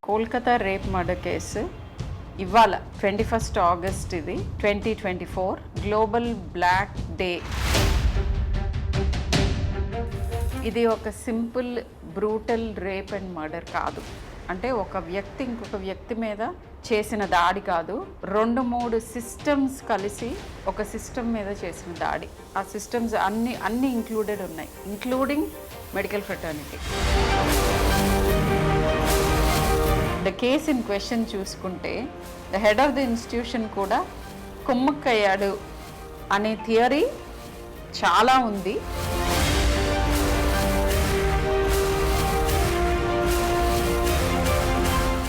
Kolkata rape murder case ఇవాళ 21 August ఇది 2024 global black day. ఇది ఒక simple brutal rape and murder కాదు. అంటే ఒక వ్యక్తి ఇంకొక వ్యక్తి మీద చేసిన దాడి కాదు, 2-3 సిస్టమ్స్ కలిసి ఒక సిస్టమ్ మీద చేసిన దాడి. ఆ సిస్టమ్స్ అన్ని ఇంక్లూడెడ్ ఉన్నాయి, including medical fraternity. The case in question చూసుకుంటే the head of the institution కూడా కుమ్మక్కయ్యాడు అనే థియరీ చాలా ఉంది.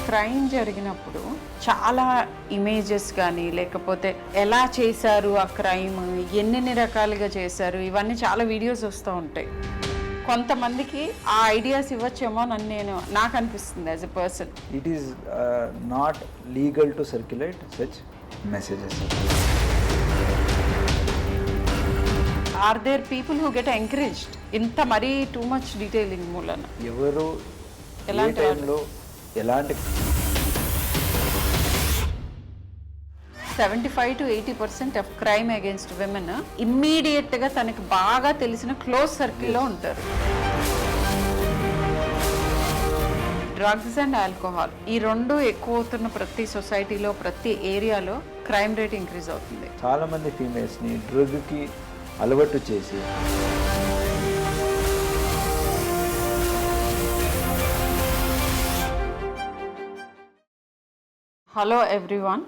క్రైమ్ జరిగినప్పుడు చాలా ఇమేజెస్ కానీ లేకపోతే ఎలా చేశారు ఆ క్రైమ్, ఎన్ని రకాలుగా చేశారు, ఇవన్నీ చాలా వీడియోస్ వస్తూ ఉంటాయి. కొంతమందికి ఆ ఐడియాస్ ఇవ్వచ్చేమో నాకు అనిపిస్తుంది as a person. It is not legal to circulate such messages. Are there people who get encouraged ఇంత మరీ టూ మచ్ డీటెయిలింగ్ మూలన? ఎవరు ఎలాంటి టైంలో ఎలాంటి 75 to 80% of crime against women ఇమ్మీడియట్గా తనకి బాగా తెలిసిన క్లోజ్ సర్కిల్లో ఉంటారు. డ్రగ్స్ అండ్ ఆల్కహాల్ ఈ రెండు ఎక్కువ అవుతున్న ప్రతి సొసైటీలో, ప్రతి ఏరియాలో క్రైమ్ రేట్ ఇంక్రీజ్ అవుతుంది. చాలా మంది ఫీమేల్స్ని డ్రగ్కి అలవాటు చేసి హలో ఎవ్రీవన్,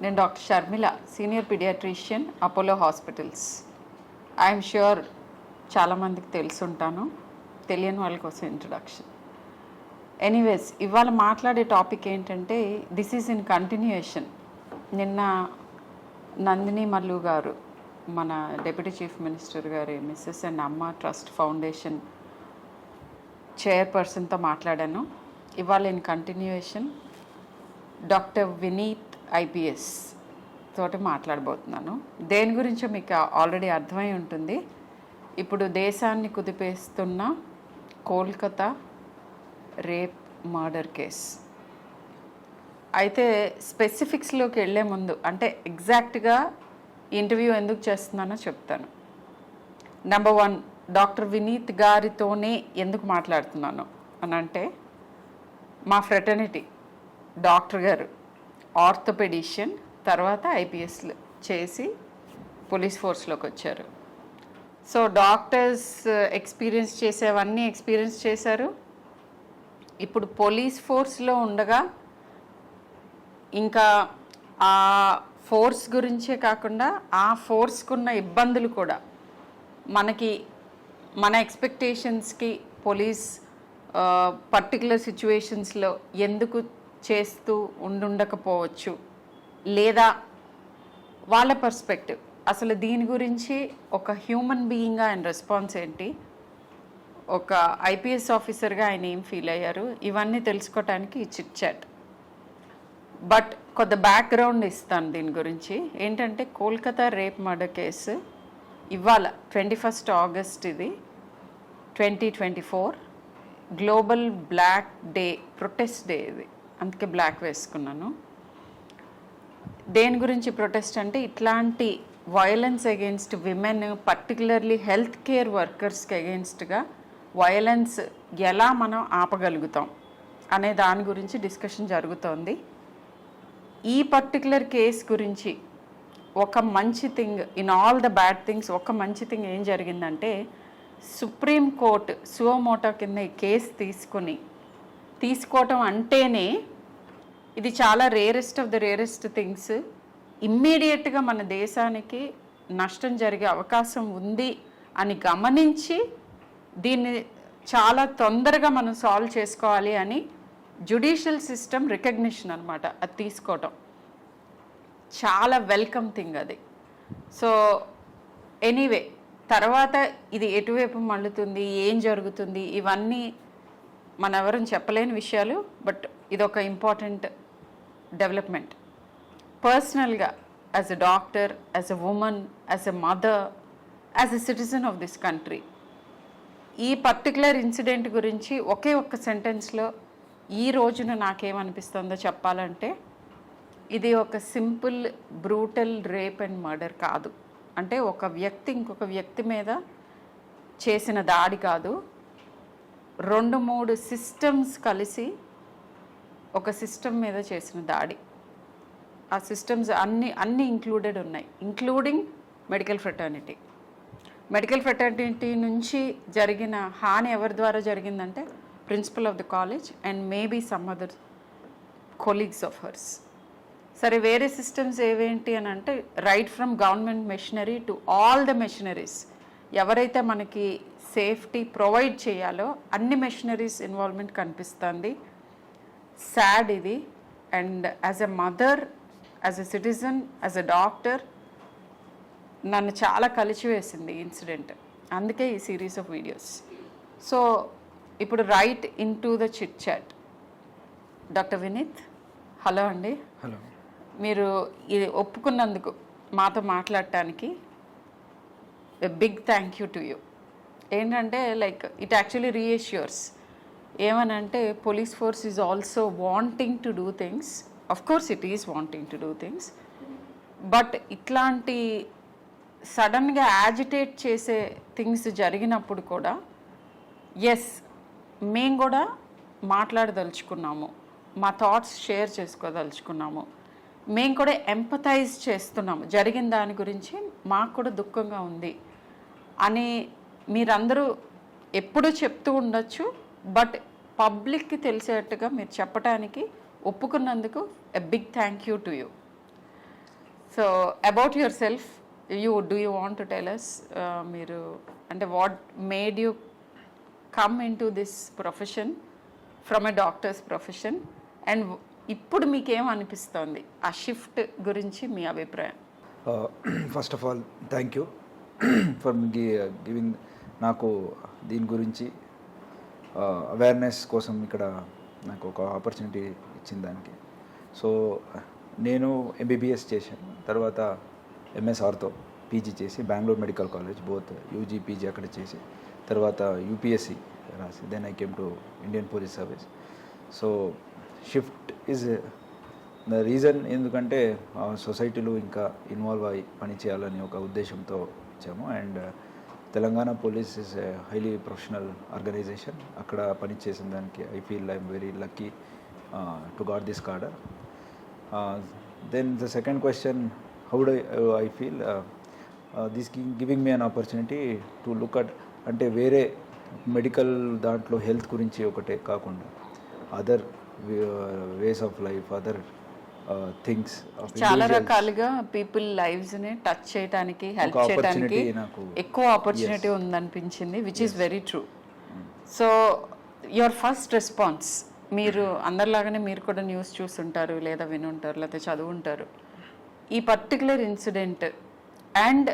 నేను doctor Sharmila, senior paediatrician, Apollo hospitals. I'm sure చాలామందికి తెలుసుంటాను, తెలియని వాళ్ళ కోసం ఇంట్రడక్షన్. ఎనీవేస్, ఇవాళ మాట్లాడే టాపిక్ ఏంటంటే దిస్ ఈజ్ ఇన్ కంటిన్యూయేషన్. నిన్న నందిని మల్లు గారు, మన డిప్యూటీ చీఫ్ మినిస్టర్ గారి missus and Amma trust foundation చైర్పర్సన్తో మాట్లాడాను. ఇవాళ in continuation doctor Vineet IPS తోటి మాట్లాడబోతున్నాను. దేని గురించో మీకు ఆల్రెడీ అర్థమై ఉంటుంది. ఇప్పుడు దేశాన్ని కుదిపేస్తున్న కోల్కతా రేప్ మర్డర్ కేస్. అయితే స్పెసిఫిక్స్లోకి వెళ్ళే ముందు, అంటే ఎగ్జాక్ట్గా ఇంటర్వ్యూ ఎందుకు చేస్తున్నానో చెప్తాను. నెంబర్ 1, డాక్టర్ వినీత్ గారితోనే ఎందుకు మాట్లాడుతున్నాను అని అంటే, మా ఫ్రెటర్నిటీ డాక్టర్ గారు ఆర్థోపెడిషియన్, తర్వాత ఐపీఎస్లు చేసి పోలీస్ ఫోర్స్లోకి వచ్చారు. సో డాక్టర్స్ ఎక్స్పీరియన్స్ చేసేవన్నీ ఎక్స్పీరియన్స్ చేశారు. ఇప్పుడు పోలీస్ ఫోర్స్లో ఉండగా ఇంకా ఆ ఫోర్స్ గురించే కాకుండా ఆ ఫోర్స్కున్న ఇబ్బందులు కూడా మన ఎక్స్పెక్టేషన్స్కి పోలీస్ పర్టికులర్ సిచ్యువేషన్స్లో ఎందుకు చేస్తూ ఉండకపోవచ్చు, లేదా వాళ్ళ పర్స్పెక్టివ్, అసలు దీని గురించి ఒక హ్యూమన్ బీయింగ్గా ఆయన రెస్పాన్స్ ఏంటి, ఒక ఐపీఎస్ ఆఫీసర్గా ఆయన ఏం ఫీల్ అయ్యారు, ఇవన్నీ తెలుసుకోవటానికి ఈ చిట్ చాట్. బట్ కొంత బ్యాక్గ్రౌండ్ ఇస్తాను దీని గురించి. ఏంటంటే కోల్కతా రేప్ మర్డర్ కేసు ఇవాళ 21 ఆగస్ట్ ఇది 2024 global black day, protest day ఇది, అందుకే బ్లాక్ వేసుకున్నాను. దేని గురించి ప్రొటెస్ట్ అంటే, ఇట్లాంటి violence against women, particularly health care వర్కర్స్కి అగెయిన్స్ట్గా వయలెన్స్ ఎలా మనం ఆపగలుగుతాం అనే దాని గురించి డిస్కషన్ జరుగుతోంది. ఈ పర్టికులర్ కేస్ గురించి ఒక మంచి thing in all the bad things, ఒక మంచి థింగ్ ఏం జరిగిందంటే, సుప్రీం కోర్టు సువోమోటో కింద ఈ కేసు తీసుకోవటం అంటేనే ఇది చాలా rarest of the rarest things. ఇమ్మీడియట్గా మన దేశానికి నష్టం జరిగే అవకాశం ఉంది అని గమనించి దీన్ని చాలా తొందరగా మనం సాల్వ్ చేసుకోవాలి అని జ్యుడిషియల్ సిస్టమ్ రికగ్నిషన్ అనమాట. అది తీసుకోవటం చాలా వెల్కమ్ థింగ్ అది. సో ఎనీవే, తర్వాత ఇది ఎటువైపు మళ్ళుతుంది, ఏం జరుగుతుంది, ఇవన్నీ మన ఎవరని చెప్పలేని విషయాలు. బట్ ఇదొక ఇంపార్టెంట్ డెవలప్మెంట్. పర్సనల్గా as a doctor, as a women, as a mother, as a citizen of this country, ఈ పర్టికులర్ ఇన్సిడెంట్ గురించి ఒకే ఒక్క సెంటెన్స్లో ఈ రోజున నాకేమనిపిస్తుందో చెప్పాలంటే ఇది ఒక simple brutal rape and murder కాదు. అంటే ఒక వ్యక్తి ఇంకొక వ్యక్తి మీద చేసిన దాడి కాదు, 2-3 సిస్టమ్స్ కలిసి ఒక సిస్టమ్ మీద చేసిన దాడి. ఆ సిస్టమ్స్ అన్నీ ఇంక్లూడెడ్ ఉన్నాయి, including medical fraternity. Medical fraternity నుంచి జరిగిన హాని ఎవరి ద్వారా జరిగిందంటే principal of the college and maybe some other colleagues of hers. సరే, వేరే సిస్టమ్స్ ఏవేంటి అని అంటే right from government machinery to all the machineries, ఎవరైతే మనకి సేఫ్టీ ప్రొవైడ్ చేయాలో అన్ని మెషినరీస్ ఇన్వాల్వ్మెంట్ కనిపిస్తుంది. సాడ్ ఇది. And as a mother, as a citizen, as a doctor నన్ను చాలా కలిచివేసింది ఈ ఇన్సిడెంట్. అందుకే ఈ సిరీస్ ఆఫ్ వీడియోస్. సో ఇప్పుడు right into the chit chat. Doctor Vineet, hello అండి. హలో. మీరు ఇది ఒప్పుకున్నందుకు మాతో మాట్లాడటానికి big thank you to you. ఏంటంటే లైక్ ఇట్ యాక్చువల్లీ రీఎష్యూర్స్. ఏమనంటే police force is also wanting to do things. Of course it is wanting to do things, but ఇట్లాంటి సడన్గా యాజిటేట్ చేసే థింగ్స్ జరిగినప్పుడు కూడా ఎస్, మేము కూడా మాట్లాడదలుచుకున్నాము, మా థాట్స్ షేర్ చేసుకోదలుచుకున్నాము, మేము కూడా ఎంపథైజ్ చేస్తున్నాము, జరిగిన దాని గురించి మాకు కూడా దుఃఖంగా ఉంది అని మీరందరూ ఎప్పుడూ చెప్తూ ఉండొచ్చు. బట్ పబ్లిక్కి తెలిసేట్టుగా మీరు చెప్పడానికి ఒప్పుకున్నందుకు a big thank you to you. So about yourself, do you want to tell us, మీరు అంటే what made you come into this profession from a doctor's profession, and ఇప్పుడు మీకేం అనిపిస్తోంది ఆ షిఫ్ట్ గురించి మీ అభిప్రాయం? First of all thank you for giving నాకు దీని గురించి అవేర్నెస్ కోసం ఇక్కడ నాకు ఒక ఆపర్చునిటీ ఇచ్చిన దానికి. సో నేను ఎంబీబీఎస్ చేశాను, తర్వాత ఎంఎస్ ఆర్థో పీజీ చేసి Bengaluru medical college both UG PG అక్కడ చేసి తర్వాత యూపీఎస్సి రాసి then I came to Indian police service. So shift is the reason. ఎందుకంటే సొసైటీలో ఇంకా ఇన్వాల్వ్ అయ్యి పని చేయాలని ఒక ఉద్దేశంతో ఇచ్చాము. And Telangana police is a highly professional organisation. అక్కడ పని చేసిన దానికి I feel I'm very lucky to got this cadre. Then the second question, how do I feel this giving me an opportunity to look at, అంటే వేరే medical దాంట్లో health గురించి ఒకటే కాకుండా other ways of life, other things, చాలా రకాలుగా people lives ని touch చేయడానికి, హెల్ప్ చేయడానికి ఎక్కువ ఆపర్చునిటీ ఉందనిపించింది, which is very true. So your first response, మీరు అందరిలాగానే మీరు కూడా న్యూస్ చూస్తుంటారు, లేదా వినుంటారు, లేదా చదువుంటారు. ఈ పర్టికులర్ ఇన్సిడెంట్ అండ్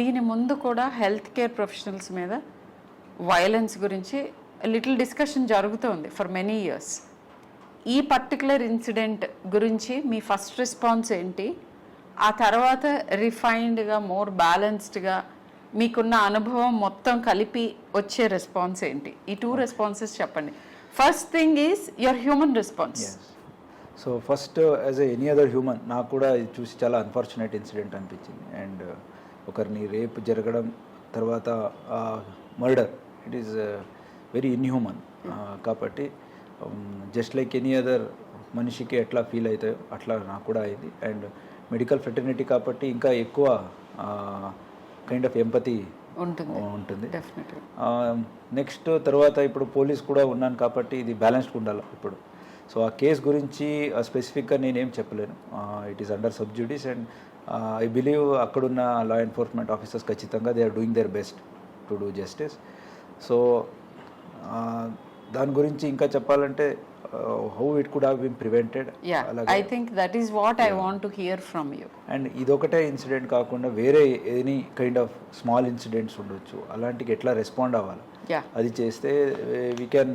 దీని ముందు కూడా హెల్త్ కేర్ ప్రొఫెషనల్స్ మీద వైలెన్స్ గురించి లిటిల్ డిస్కషన్ జరుగుతోంది ఫర్ మెనీ ఇయర్స్. ఈ పర్టికులర్ ఇన్సిడెంట్ గురించి మీ ఫస్ట్ రెస్పాన్స్ ఏంటి? ఆ తర్వాత రిఫైన్డ్గా, మోర్ బ్యాలెన్స్డ్గా మీకున్న అనుభవం మొత్తం కలిపి వచ్చే రెస్పాన్స్ ఏంటి? ఈ 2 రెస్పాన్సెస్ చెప్పండి. First thing is your human response. So first as any other human, నాకు కూడా ఇది చూసి చాలా అన్ఫార్చునేట్ ఇన్సిడెంట్ అనిపించింది. అండ్ ఒకరిని రేప్ జరగడం, తర్వాత murder, it is very inhuman. కాబట్టి జస్ట్ లైక్ ఎనీ అదర్ మనిషికి ఎట్లా ఫీల్ అవుతాయో అట్లా నాకు కూడా అయింది. అండ్ మెడికల్ ఫ్రెటర్నిటీ కాబట్టి ఇంకా ఎక్కువ కైండ్ ఆఫ్ ఎంపతి ఉంటుంది. నెక్స్ట్ తర్వాత ఇప్పుడు పోలీస్ కూడా ఉన్నాను కాబట్టి ఇది బ్యాలెన్స్డ్ ఉండాలి ఇప్పుడు. సో ఆ కేస్ గురించి స్పెసిఫిక్గా నేనేం చెప్పలేను. It is under sub judice and I believe అక్కడున్న లా ఎన్ఫోర్స్మెంట్ ఆఫీసర్స్ ఖచ్చితంగా they are doing their best to do justice. So దాని గురించి ఇంకా చెప్పాలంటే how it could have been prevented. I think that is what I want to hear from you. And ఇదొకటే incident కాకుండా వేరే any kind of small incidents ఉండొచ్చు, అలాంటికి ఎట్లా రెస్పాండ్ అవ్వాలి, అది చేస్తే వీ కెన్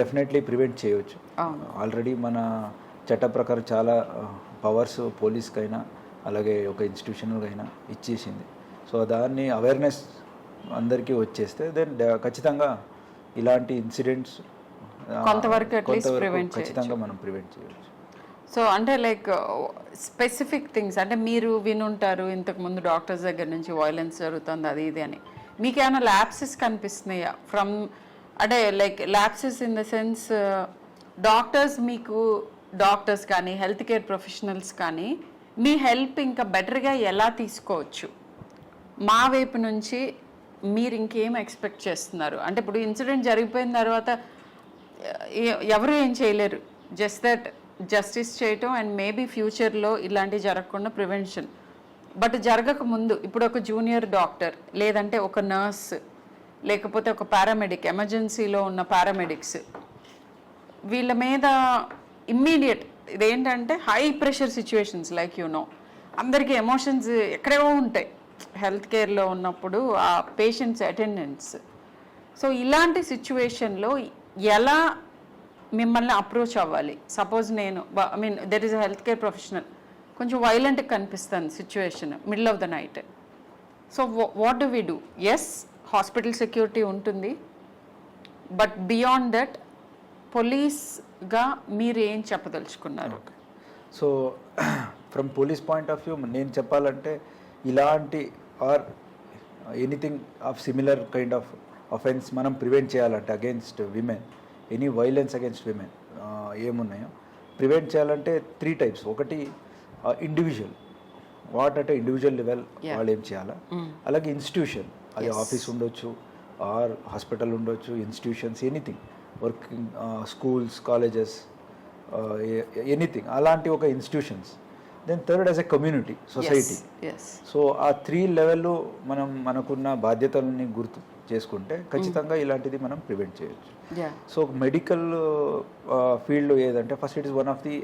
డెఫినెట్లీ ప్రివెంట్ చేయవచ్చు. ఆల్రెడీ మన చట్ట ప్రకారం చాలా పవర్స్ పోలీస్కైనా అలాగే ఒక ఇన్స్టిట్యూషన్కైనా ఇచ్చేసింది. సో దాన్ని అవేర్నెస్ అందరికీ వచ్చేస్తే దెన్ ఖచ్చితంగా ఇలాంటి ఇన్సిడెంట్స్ కొంతవరకు at least కొంతవరకు prevent ఖచ్చితంగా మనం ప్రివెంట్ చేయవచ్చు. సో అంటే లైక్ స్పెసిఫిక్ థింగ్స్ అంటే మీరు వినుంటారు ఇంతకుముందు డాక్టర్స్ దగ్గర నుంచి వైలెన్స్ జరుగుతుంది అది ఇది అని, మీకు ఏమైనా ల్యాప్సెస్ కనిపిస్తున్నాయా ఫ్రమ్, అంటే like lapses in the sense doctors కానీ హెల్త్ కేర్ ప్రొఫెషనల్స్ కానీ మీ హెల్ప్ ఇంకా బెటర్గా ఎలా తీసుకోవచ్చు, మా వైపు నుంచి మీరు ఇంకేం ఎక్స్పెక్ట్ చేస్తున్నారు? అంటే ఇప్పుడు ఇన్సిడెంట్ జరిగిపోయిన తర్వాత ఎవరు ఏం చేయలేరు, జస్ట్ దట్ జస్టిస్ చేయటం అండ్ మేబీ ఫ్యూచర్లో ఇలాంటివి జరగకుండా ప్రివెన్షన్. బట్ జరగక ముందు ఇప్పుడు ఒక జూనియర్ డాక్టర్ లేదంటే ఒక నర్స్ లేకపోతే ఒక పారామెడిక్, ఎమర్జెన్సీలో ఉన్న పారామెడిక్స్, వీళ్ళ మీద ఇమ్మీడియట్ ఇదేంటంటే హై ప్రెషర్ సిచ్యువేషన్స్ లైక్ అందరికీ ఎమోషన్స్ ఎక్కడేవో ఉంటాయి హెల్త్ కేర్లో ఉన్నప్పుడు ఆ పేషెంట్స్ అటెండెన్స్. సో ఇలాంటి సిచ్యువేషన్లో ఎలా మిమ్మల్ని అప్రోచ్ అవ్వాలి? సపోజ్ నేను there is a health care professional, కొంచెం వైలెంట్గా కనిపిస్తుంది situation middle of the night. So what do we do? Yes, hospital security ఉంటుంది, బట్ బియాండ్ దట్ పోలీస్గా మీరు ఏం చెప్పదలుచుకున్నారు? So from police point of view నేను చెప్పాలంటే ఇలాంటి or anything of similar kind of offence మనం ప్రివెంట్ చేయాలంటే against women, any violence against women ఏమున్నాయో ప్రివెంట్ చేయాలంటే 3 types. ఒకటి ఇండివిజువల్, వాట్ అంటే ఇండివిజువల్ లెవెల్ వాళ్ళు ఏం చేయాలా, అలాగే ఇన్స్టిట్యూషన్, అది ఆఫీస్ ఉండొచ్చు ఆర్ హాస్పిటల్ ఉండొచ్చు, institutions anything, working schools, colleges, anything అలాంటి ఒక institutions. Then third as a community, society. So ఆ 3 లెవెల్లో మనం మనకున్న బాధ్యతలని గుర్తు చేసుకుంటే ఖచ్చితంగా ఇలాంటిది మనం ప్రివెంట్ చేయొచ్చు. సో మెడికల్ ఫీల్డ్ ఏదంటే first it is one of the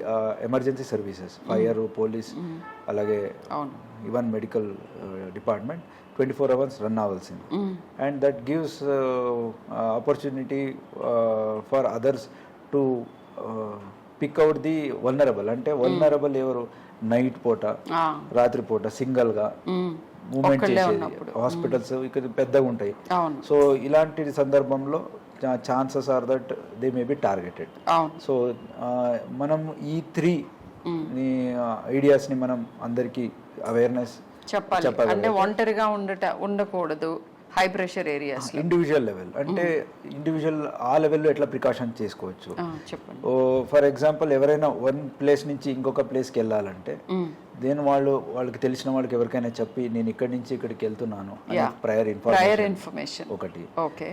emergency services, fire, police, అలాగే even medical department 24 hours run అవ్వాల్సింది. And that gives opportunity for others to pick out the vulnerable. అంటే వల్నరబుల్ ఎవరు? Night పూట, రాత్రి పూట సింగల్గా moment చేసేది, hospitals ఇక్కడ పెద్దగా ఉంటాయి. సో ఇలాంటి సందర్భంలో chances are that they may be targeted. So మనం ఈ 3 ఐడియాస్ని మనం అందరికీ అవేర్నెస్ చెప్పాలి. అంటే ఒంటరిగా ఉండకూడదు high pressure areas. Individual level అంటే ఇండివిజువల్ ఆ లెవెల్లో ఎట్లా ప్రికాషన్ చేసుకోవచ్చు. చెప్పండి. ఫర్ ఎగ్జాంపుల్ ఎవరైనా వన్ ప్లేస్ నుంచి ఇంకొక ప్లేస్కి వెళ్ళాలంటే దెన్ వాళ్ళకి తెలిసిన వాళ్ళకి ఎవరికైనా చెప్పి నేను ఇక్కడి నుంచి ఇక్కడికి వెళ్తున్నాను ప్రయర్ ఇన్ఫర్మేషన్ ఒకటి.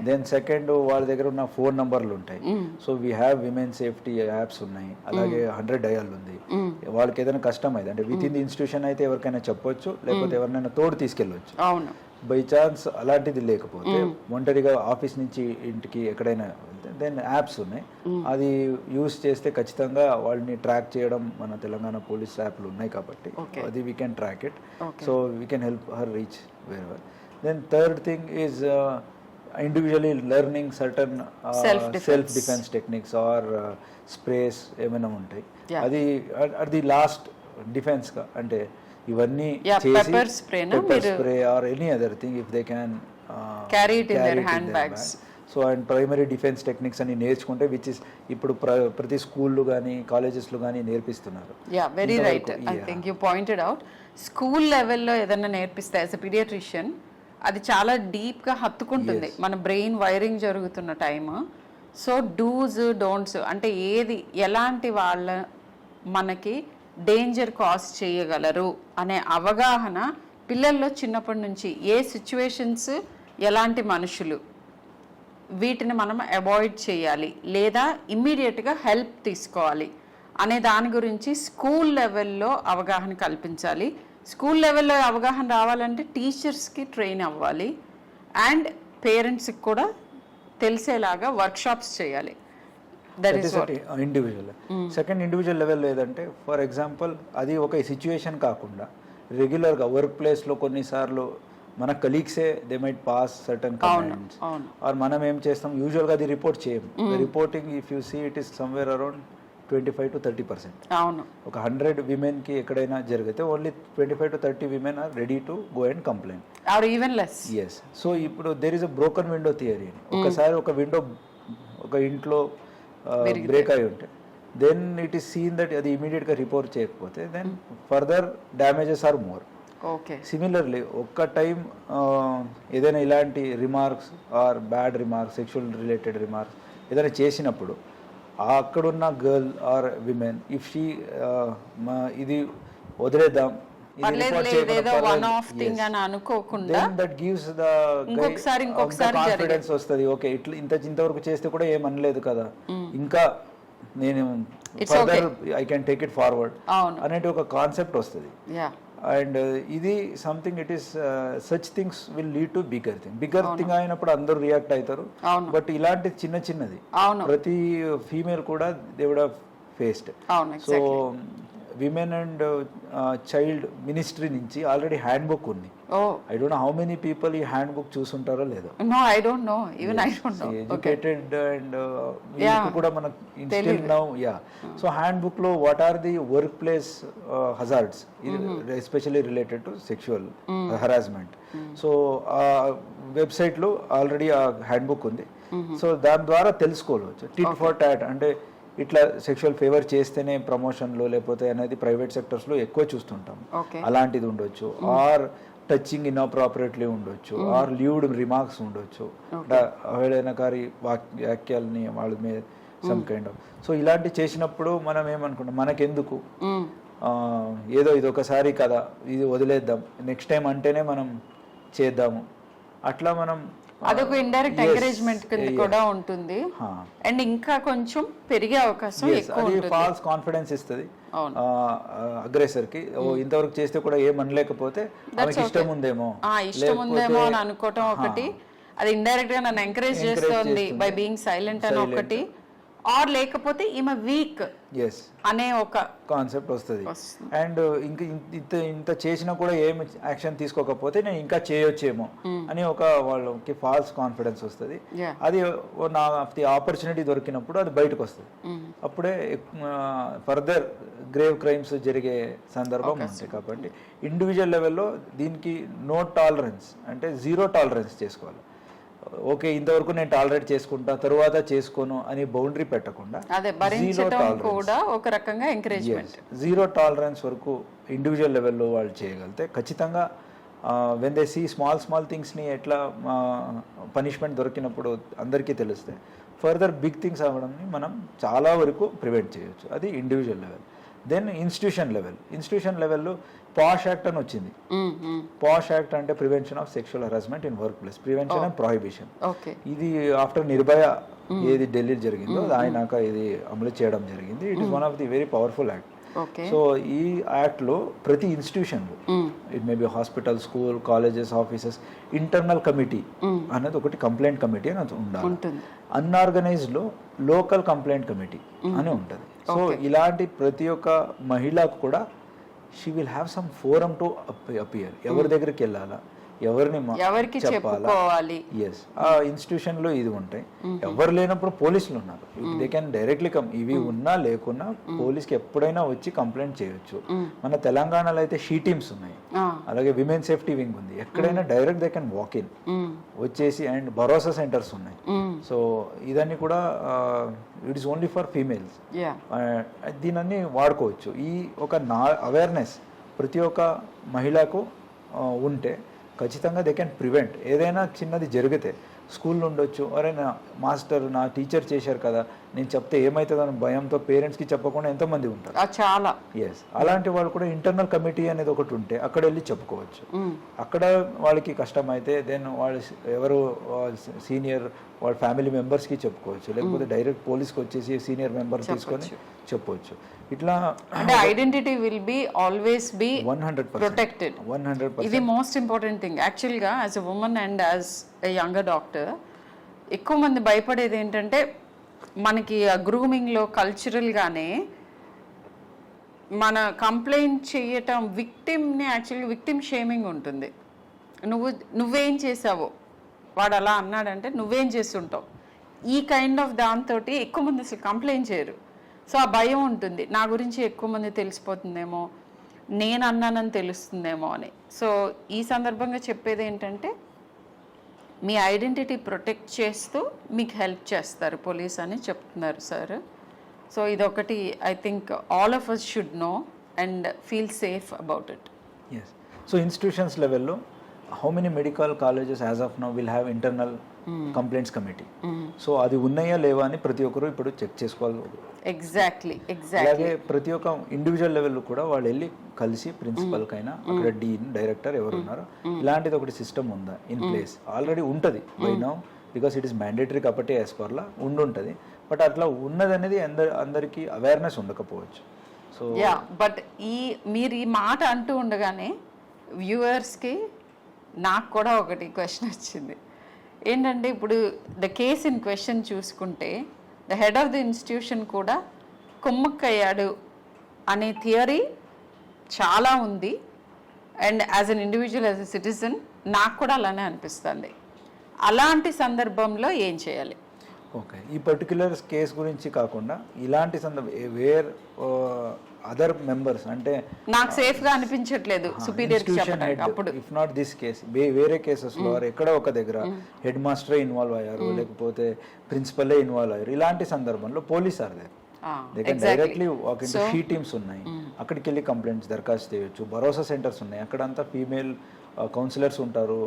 దెన్ సెకండ్ వాళ్ళ దగ్గర ఉన్న ఫోన్ నంబర్లు ఉంటాయి. So we have women safety apps ఉన్నాయి, అలాగే 100 డయల్ ఉంది. వాళ్ళకి ఏదైనా కష్టం అయితే అంటే విత్ ఇన్ ది ఇన్స్టిట్యూషన్ అయితే ఎవరికైనా చెప్పొచ్చు, లేకపోతే ఎవరినైనా తోడు తీసుకెళ్ళవచ్చు. బై ఛాన్స్ అలాంటిది లేకపోతే ఒంటరిగా ఆఫీస్ నుంచి ఇంటికి ఎక్కడైనా వెళ్తే దెన్ యాప్స్ ఉన్నాయి, అది యూస్ చేస్తే ఖచ్చితంగా వాళ్ళని ట్రాక్ చేయడం మన తెలంగాణ పోలీస్ యాప్లు ఉన్నాయి కాబట్టి అది we can track it. So we can help her reach very well. Then third thing is individually learning certain self defence techniques or sprays ఏమైనా ఉంటాయి, అది లాస్ట్ డిఫెన్స్గా. అంటే ఇవన్నీ pepper spray or any other thing if they can carry it in their hand bags. So and primary defence techniques అని నేర్చుకుంటే which is ఇప్పుడు ప్రతి స్కూల్లో కానీ కాలేజెస్లో కానీ నేర్పిస్తున్నారు. Very right. I think you pointed out. School లెవెల్లో ఏదైనా నేర్పిస్తే యాజ్ ఎ పీడియాట్రిషియన్ అది చాలా డీప్గా హత్తుకుంటుంది మన బ్రెయిన్ వైరింగ్ జరుగుతున్న టైమ్. సో డూస్ డోంట్స్ అంటే ఏది ఎలాంటి వాళ్ళ మనకి డేంజర్ కాజ్ చేయగలరు అనే అవగాహన పిల్లల్లో చిన్నప్పటి నుంచి, ఏ సిచ్యువేషన్స్, ఎలాంటి మనుషులు, వీటిని మనం అవాయిడ్ చేయాలి లేదా ఇమ్మీడియట్గా హెల్ప్ తీసుకోవాలి అనే దాని గురించి స్కూల్ లెవెల్లో అవగాహన కల్పించాలి. స్కూల్ లెవెల్లో అవగాహన రావాలంటే టీచర్స్కి ట్రైన్ అవ్వాలి అండ్ పేరెంట్స్కి కూడా తెలిసేలాగా వర్క్షాప్స్ చేయాలి. ఇండివిజువల్. సెకండ్ ఇండివిజువల్ లెవెల్ ఏదంటే ఫర్ ఎగ్జాంపుల్ అది ఒక సిచ్యువేషన్ కాకుండా రెగ్యులర్గా వర్క్ ప్లేస్లో కొన్నిసార్లు మన కలీగ్సే they might pass certain comments or మనం ఏం చేస్తాం యూజువల్గా అది రిపోర్ట్ చేయం. Reporting if you see it is somewhere around 25 to 30%. ఒక 100 విమెన్కి ఎక్కడైనా జరిగితే only 25 to 30 women are ready to go and complaint or even less. Yes. So ఇప్పుడు there is a broken window theory. ఒకసారి ఒక విండో ఒక ఇంట్లో బ్రేక్ అయి ఉంటే then it is seen that అది ఇమీడియట్గా రిపోర్ట్ చేయకపోతే then further damages are more. Okay. Similarly ఒక్క టైం ఏదైనా ఇలాంటి remarks or bad remarks, sexual related remarks ఏదైనా చేసినప్పుడు అక్కడున్న girl or women if she ఇది వదిలేద్దాం, కాన్ఫిడెన్స్ వస్తుంది. ఓకే, ఇట్లా ఇంతవరకు చేస్తే కూడా ఏమనలేదు కదా, ఇంకా నేను further I can take it forward అనేది ఒక కాన్సెప్ట్ వస్తుంది. అండ్ ఇది something it is such things will lead to bigger thing అయినప్పుడు అందరూ రియాక్ట్ అవుతారు. బట్ ఇలాంటి చిన్నది ప్రతి ఫీమేల్ కూడా they would have faced. So women and child ministry నుంచి ఆల్రెడీ హ్యాండ్ బుక్ ఉంది. I don't know how many people ఈ హ్యాండ్ బుక్ చూసుంటారో లేదో. ఎడ్యుకేటెడ్ అండ్ కూడా మనకు instil now. Yeah, so handbook లో what are the workplace hazards especially related to sexual harassment. So ఆ website లో already ఆ హ్యాండ్ బుక్ ఉంది. సో దాని ద్వారా తెలుసుకోవచ్చు. టిట్ ఫర్ టాట్ అంటే ఇట్లా సెక్షువల్ ఫేవర్ చేస్తేనే ప్రమోషన్లో లేకపోతే అనేది ప్రైవేట్ సెక్టర్స్లో ఎక్కువ చూస్తుంటాం. అలాంటిది ఉండొచ్చు. ఆర్ టచింగ్ ఇన్అప్రాపరేట్లీ ఉండొచ్చు. ఆర్ లీవ్డ్ రిమార్క్స్ ఉండొచ్చు. అవహేళనకారి వాక్యాలని వాళ్ళ మీద సమ్ కైండ్ ఆఫ్. సో ఇలాంటి చేసినప్పుడు మనం ఏమనుకుంటాం, మనకెందుకు, ఏదో ఇది ఒకసారి కదా, ఇది వదిలేద్దాం, నెక్స్ట్ టైం అంటేనే మనం చేద్దాము, అట్లా మనం అదొక ఇండైరెక్ట్ ఎంకరేజ్మెంట్ కింద కూడా ఉంటుంది. అండ్ ఇంకా కొంచెం పెరిగే అవకాశం ఎక్కువ ఉంటుంది. ఫాల్స్ కాన్ఫిడెన్స్ ఇస్తుంది అగ్రెసర్ కి. ఇంతవరకు చేస్తే కూడా ఏమనలేకపోతే ఇష్టం ఉందేమో అని అనుకోవటం ఒకటి. అది ఇండైరెక్ట్ గా నన్ను ఎంకరేజ్ చేస్తుంది బై బీయింగ్ సైలెంట్ అని ఒకటి. ఆర్ లేకపోతే ఈమె వీక్ అనే ఒక కాన్సెప్ట్ వస్తుంది. అండ్ ఇంకా ఇంత చేసినా కూడా ఏం యాక్షన్ తీసుకోకపోతే నేను ఇంకా చేయొచ్చేమో అని ఒక వాళ్ళకి ఫాల్స్ కాన్ఫిడెన్స్ వస్తుంది. అది నా ఆపర్చునిటీ దొరికినప్పుడు అది బయటకు వస్తుంది. అప్పుడే ఫర్దర్ గ్రేవ్ క్రైమ్స్ జరిగే సందర్భం ఉంది. కాబట్టి ఇండివిజువల్ లెవెల్లో దీనికి నో టాలరెన్స్ అంటే జీరో టాలరెన్స్ చేసుకోవాలి. ఓకే, ఇంతవరకు నేను టాలరేట్ చేసుకుంటా, తరువాత చేసుకోను అని బౌండరీ పెట్టకుండా జీరో టాలరెన్స్ వరకు ఇండివిజువల్ లెవెల్లో వాళ్ళు చేయగలిగితే ఖచ్చితంగా వెన్ దే సీ స్మాల్ థింగ్స్ని ఎట్లా పనిష్మెంట్ దొరికినప్పుడు అందరికీ తెలిస్తే ఫర్దర్ బిగ్ థింగ్స్ అవ్వడంని మనం చాలా వరకు ప్రివెంట్ చేయొచ్చు. అది ఇండివిజువల్ లెవెల్. దెన్ ఇన్స్టిట్యూషన్ లెవెల్లో పాష్ యాక్ట్ అని వచ్చింది. పాష్ యాక్ట్ అంటే prevention of sexual harassment in work place, prevention and prohibition. ఇది ఆఫ్టర్ నిర్భయ ఏది ఢిల్లీ జరిగిందో ఆయనాక ఇది అమలు చేయడం జరిగింది. It is one of the very powerful act. So ఈ యాక్ట్ లో ప్రతి ఇన్స్టిట్యూషన్ లో it may B hospital, school, colleges, offices internal committee అనేది ఒకటి కంప్లైంట్ కమిటీ అని ఉండాలి. అన్ఆర్గనైజ్డ్ లో లోకల్ కంప్లైంట్ కమిటీ అని ఉంటుంది. సో ఇలాంటి ప్రతి ఒక్క మహిళకు కూడా she will have some forum to appear. ఎవరి దగ్గరికి వెళ్ళాలా, ఎవరికి చెప్పాలి. ఎస్, ఆ ఇన్స్టిట్యూషన్ లో ఇది ఉంటాయి. ఎవరు లేనప్పుడు పోలీసులు ఉన్నారు. They can directly come. ఇవి ఉన్నా లేకున్నా పోలీస్కి ఎప్పుడైనా వచ్చి కంప్లైంట్ చేయొచ్చు. మన తెలంగాణలో అయితే షీ టీమ్స్ ఉన్నాయి, అలాగే విమెన్ సేఫ్టీ వింగ్ ఉంది. ఎక్కడైనా direct they can walk in వచ్చేసి. అండ్ భరోసా సెంటర్స్ ఉన్నాయి. సో ఇదన్నీ కూడా it is only for females. దీనన్నీ వాడుకోవచ్చు. ఈ ఒక అవేర్నెస్ ప్రతి ఒక్క మహిళకు ఉంటే ఖచ్చితంగా దే కెన్ ప్రివెంట్. ఏదైనా చిన్నది జరిగితే స్కూల్లో ఉండొచ్చు, ఎవరైనా మాస్టర్ నా టీచర్ చేశారు కదా, నేను చెప్తే ఏమవుతుందని భయంతో పేరెంట్స్కి చెప్పకుండా ఎంతోమంది ఉంటారు చాలా. ఎస్, అలాంటి వాళ్ళు కూడా ఇంటర్నల్ కమిటీ అనేది ఒకటి ఉంటే అక్కడ వెళ్ళి చెప్పుకోవచ్చు. అక్కడ వాళ్ళకి కష్టమైతే దెన్ వాళ్ళు ఎవరు సీనియర్ వాళ్ళ ఫ్యామిలీ మెంబర్స్కి చెప్పుకోవచ్చు. లేకపోతే డైరెక్ట్ పోలీస్కి వచ్చేసి సీనియర్ మెంబర్ తీసుకొని చెప్పవచ్చు. ఇట్లా అంటే identity will be always be 100% protected. 100%. ఇది మోస్ట్ ఇంపార్టెంట్ థింగ్ యాక్చువల్గా as a women and as a younger doctor. ఎక్కువ మంది భయపడేది ఏంటంటే మనకి గ్రూమింగ్లో కల్చరల్గానే మన కంప్లైంట్ చేయటం విక్టిమ్ని యాక్చువల్గా విక్టిమ్ షేమింగ్ ఉంటుంది. నువ్వేం చేసావో, వాడు అలా అన్నాడంటే నువ్వేం చేస్తుంటావు, ఈ కైండ్ ఆఫ్ దాంతో ఎక్కువ మంది అసలు కంప్లైంట్ చేయరు. సో ఆ భయం ఉంటుంది, నా గురించి ఎక్కువ మంది తెలిసిపోతుందేమో, నేను అన్నానని తెలుస్తుందేమో అని. సో ఈ సందర్భంగా చెప్పేది ఏంటంటే మీ ఐడెంటిటీ ప్రొటెక్ట్ చేస్తూ మీకు హెల్ప్ చేస్తారు పోలీస్ అని చెప్తున్నారు సార్. సో ఇదొకటి I think all of us should know and feel safe about it. Yes. So institutions లెవెల్లో how many medical colleges as of now will have internal complaints committee? So అది ఉన్నాయా లేవా అని ప్రతి ఒక్కరు ఇప్పుడు చెక్ చేసుకోవాలి. ఎగ్జాక్ట్లీ. అలాగే ప్రతి ఒక్క ఇండివిజువల్ లెవెల్ కూడా వాళ్ళు వెళ్ళి కలిసి ప్రిన్సిపల్ కైనా అక్కడ డీన్ డైరెక్టర్ ఎవరు ఉన్నారో ఇలాంటిది ఒకటి సిస్టమ్ ఉందా ఇన్ ప్లేస్? ఆల్రెడీ ఉంటుంది by now because it is mandatory కాబట్టి యాజ్ పర్లా ఉండుంటుంది. బట్ అట్లా ఉన్నది అనేది అందరికీ అవేర్నెస్ ఉండకపోవచ్చు. సో బట్ మీరు ఈ మాట అంటూ ఉండగానే వ్యూవర్స్కి నాకు కూడా ఒకటి క్వశ్చన్ వచ్చింది. ఏంటంటే ఇప్పుడు ద కేస్ ఇన్ క్వశ్చన్ చూసుకుంటే the head of the institution కూడా కుమ్మక్కయ్యాడు అనే థియరీ చాలా ఉంది. And as an individual, as a citizen నాకు కూడా అలానే అనిపిస్తుంది. అలాంటి సందర్భంలో ఏం చేయాలి? ఓకే, ఈ పర్టిక్యులర్ కేస్ గురించి కాకుండా ఇలాంటి వేర్ అదర్ మెంబర్స్ అంటే నాకు సేఫ్ గా అనిపించట్లేదు సుపీరియర్ అప్పుడు ఇఫ్ నాట్ దిస్ కేస్ వేరే కేసెస్ లో ఎక్కడ ఒక దగ్గర హెడ్ మాస్టరే ఇన్వాల్వ్ అయ్యారు లేకపోతే ప్రిన్సిపలే ఇన్వాల్వ్ అయ్యారు, ఇలాంటి సందర్భంలో police are there directly walk in she teams ఉన్నాయి, అక్కడికి వెళ్ళి కంప్లైంట్స్ దరఖాస్తు చేయొచ్చు. భరోసా సెంటర్స్ ఉన్నాయి, అక్కడంతా ఫీమేల్ కౌన్సిలర్స్ ఉంటారు,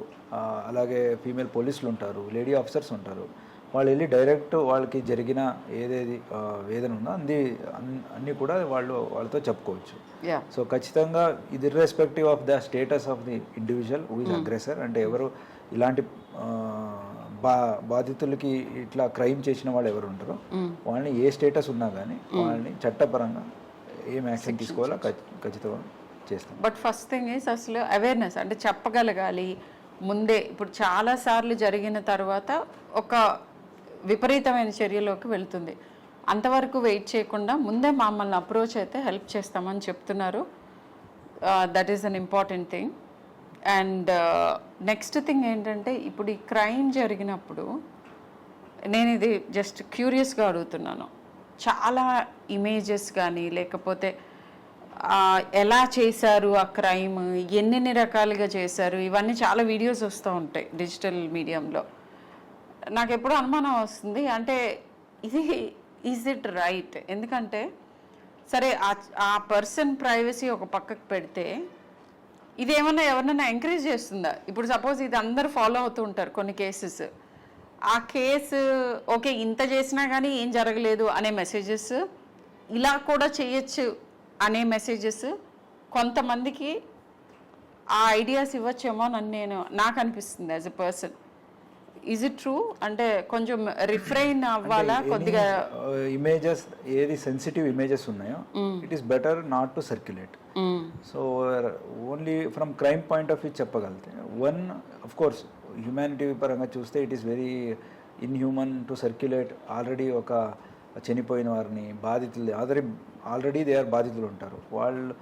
అలాగే ఫీమేల్ పోలీసులు ఉంటారు, లేడీ ఆఫీసర్స్ ఉంటారు. వాళ్ళు వెళ్ళి డైరెక్ట్ వాళ్ళకి జరిగిన ఏదేది వేదన ఉందో అన్నీ కూడా వాళ్ళతో చెప్పుకోవచ్చు. సో ఖచ్చితంగా ఇది irrespective of the status of the individual who is aggressor, అంటే ఎవరు ఇలాంటి బాధితులకి ఇట్లా క్రైమ్ చేసిన వాళ్ళు ఎవరు ఉంటారో వాళ్ళని ఏ స్టేటస్ ఉన్నా కానీ వాళ్ళని చట్టపరంగా ఏం యాక్షన్ తీసుకోవాలో ఖచ్చితంగా చేస్తాం. బట్ ఫస్ట్ థింగ్ ఈస్ అసలు అవేర్నెస్ అంటే చెప్పగలగాలి ముందే. ఇప్పుడు చాలాసార్లు జరిగిన తర్వాత ఒక విపరీతమైన చర్యలోకి వెళ్తుంది. అంతవరకు వెయిట్ చేయకుండా ముందే మమ్మల్ని అప్రోచ్ అయితే హెల్ప్ చేస్తామని చెప్తున్నారు. That is an important thing. And next thing ఏంటంటే ఇప్పుడు ఈ క్రైమ్ జరిగినప్పుడు నేను ఇది జస్ట్ క్యూరియస్గా అడుగుతున్నాను. చాలా ఇమేజెస్ కానీ లేకపోతే ఎలా చేశారు ఆ క్రైమ్, ఎన్ని రకాలుగా చేశారు, ఇవన్నీ చాలా వీడియోస్ వస్తూ ఉంటాయి డిజిటల్ మీడియంలో. నాకు ఎప్పుడూ అనుమానం వస్తుంది, అంటే ఇది ఈజ్ ఇట్ రైట్? ఎందుకంటే సరే ఆ పర్సన్ ప్రైవసీ ఒక పక్కకు పెడితే ఇది ఏమన్నా ఎవరినైనా ఎంకరేజ్ చేస్తుందా? ఇప్పుడు సపోజ్ ఇది అందరూ ఫాలో అవుతూ ఉంటారు కొన్ని కేసెస్, ఆ కేసు ఓకే ఇంత చేసినా కానీ ఏం జరగలేదు అనే మెసేజెస్, ఇలా కూడా చేయొచ్చు అనే మెసేజెస్ కొంతమందికి ఆ ఐడియాస్ ఇవ్వచ్చేమో అని నాకు అనిపిస్తుంది as a person. Is it true? అంటే కొంచెం రిఫ్రైన్ అవ్వాలా కొద్దిగా? ఇమేజెస్ ఏది సెన్సిటివ్ ఇమేజెస్ ఉన్నాయో it is better not to circulate. So only from crime point of view చెప్పగలిగితే వన్ ఆఫ్ కోర్స్ హ్యూమానిటీ పరంగా చూస్తే it is very inhuman to circulate. Already ఒక చనిపోయిన వారిని బాధితులు ఆల్రెడీ దే ఆర్ బాధితులు ఉంటారు, వాళ్ళు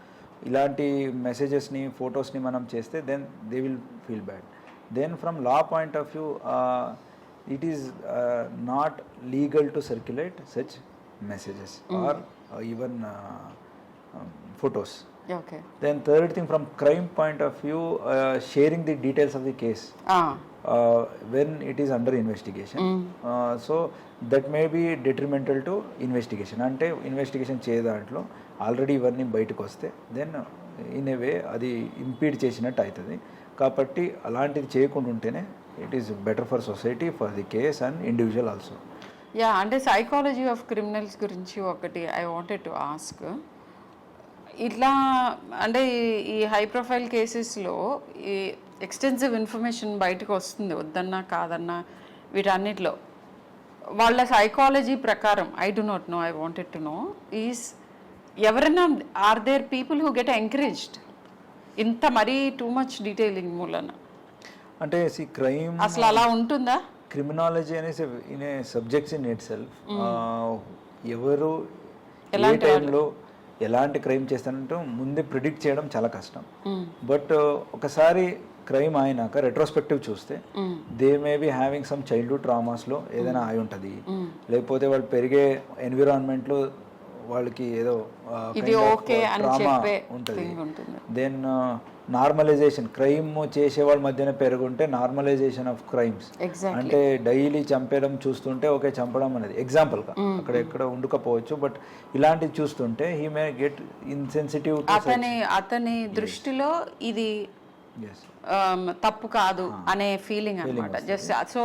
ఇలాంటి మెసేజెస్ని ఫొటోస్ని మనం చేస్తే then they will feel bad. Then from law point of view it is not legal to circulate such messages or even photos. Okay. Then third thing, from crime point of view, sharing the details of the case when it is under investigation, so that may be detrimental to investigation. Ante investigation cheye dantlo already ivanni bayitiki vaste then in a way అది ఇంపీడ్ చేసినట్టు అవుతుంది. కాబట్టి అలాంటిది చేయకుండా ఉంటేనే it is better for society, for the case and individual also. అంటే psychology of criminals గురించి ఒకటి ఐ వాంటెడ్ టు ఆస్క్. ఇట్లా అంటే ఈ హై ప్రొఫైల్ కేసెస్లో ఈ ఎక్స్టెన్సివ్ ఇన్ఫర్మేషన్ బయటకు వస్తుంది, వద్దన్నా కాదన్నా వీటన్నిటిలో. వాళ్ళ సైకాలజీ ప్రకారం I do not know, I wanted to know is ఎవరైనా are there people who get encouraged ఇంత మరీ టూ మచ్ డీటెయిలింగ్ మూలన? అంటే క్రైమ్ అసలు అలా ఉంటుందా? క్రిమినాలజీ అనేసి in a subjects in it self ఎవరు ఏ టైంలో ఎలాంటి క్రైమ్ చేస్తానంటూ ముందే ప్రిడిక్ట్ చేయడం చాలా కష్టం. బట్ ఒకసారి క్రైమ్ అయినాక రెట్రోస్పెక్టివ్ చూస్తే they may be having some childhood ట్రామాస్లో ఏదైనా అయి ఉంటుంది, లేకపోతే వాళ్ళు పెరిగే ఎన్విరాన్మెంట్లో వాళ్ళకి ఏదో ఇది ఓకే అని చెప్పే ఉంటుంది. ఉంటుంది. దెన్ నార్మలైజేషన్, క్రైమ్ చేసే వాళ్ళ మధ్యన పెరుగుంటే నార్మలైజేషన్ ఆఫ్ క్రైమ్స్. అంటే డైలీ చంపేయడం చూస్తుంటే ఓకే చంపడం అనేది ఎగ్జాంపుల్గా అక్కడ ఎక్కడ ఉండకపోవచ్చు, బట్ ఇలాంటివి చూస్తుంటే హీ మే గెట్ ఇన్సెన్సిటివ్. అతని దృష్టిలో ఇది తప్పు కాదు అనే ఫీలింగ్ అనమాట. జస్ట్ సో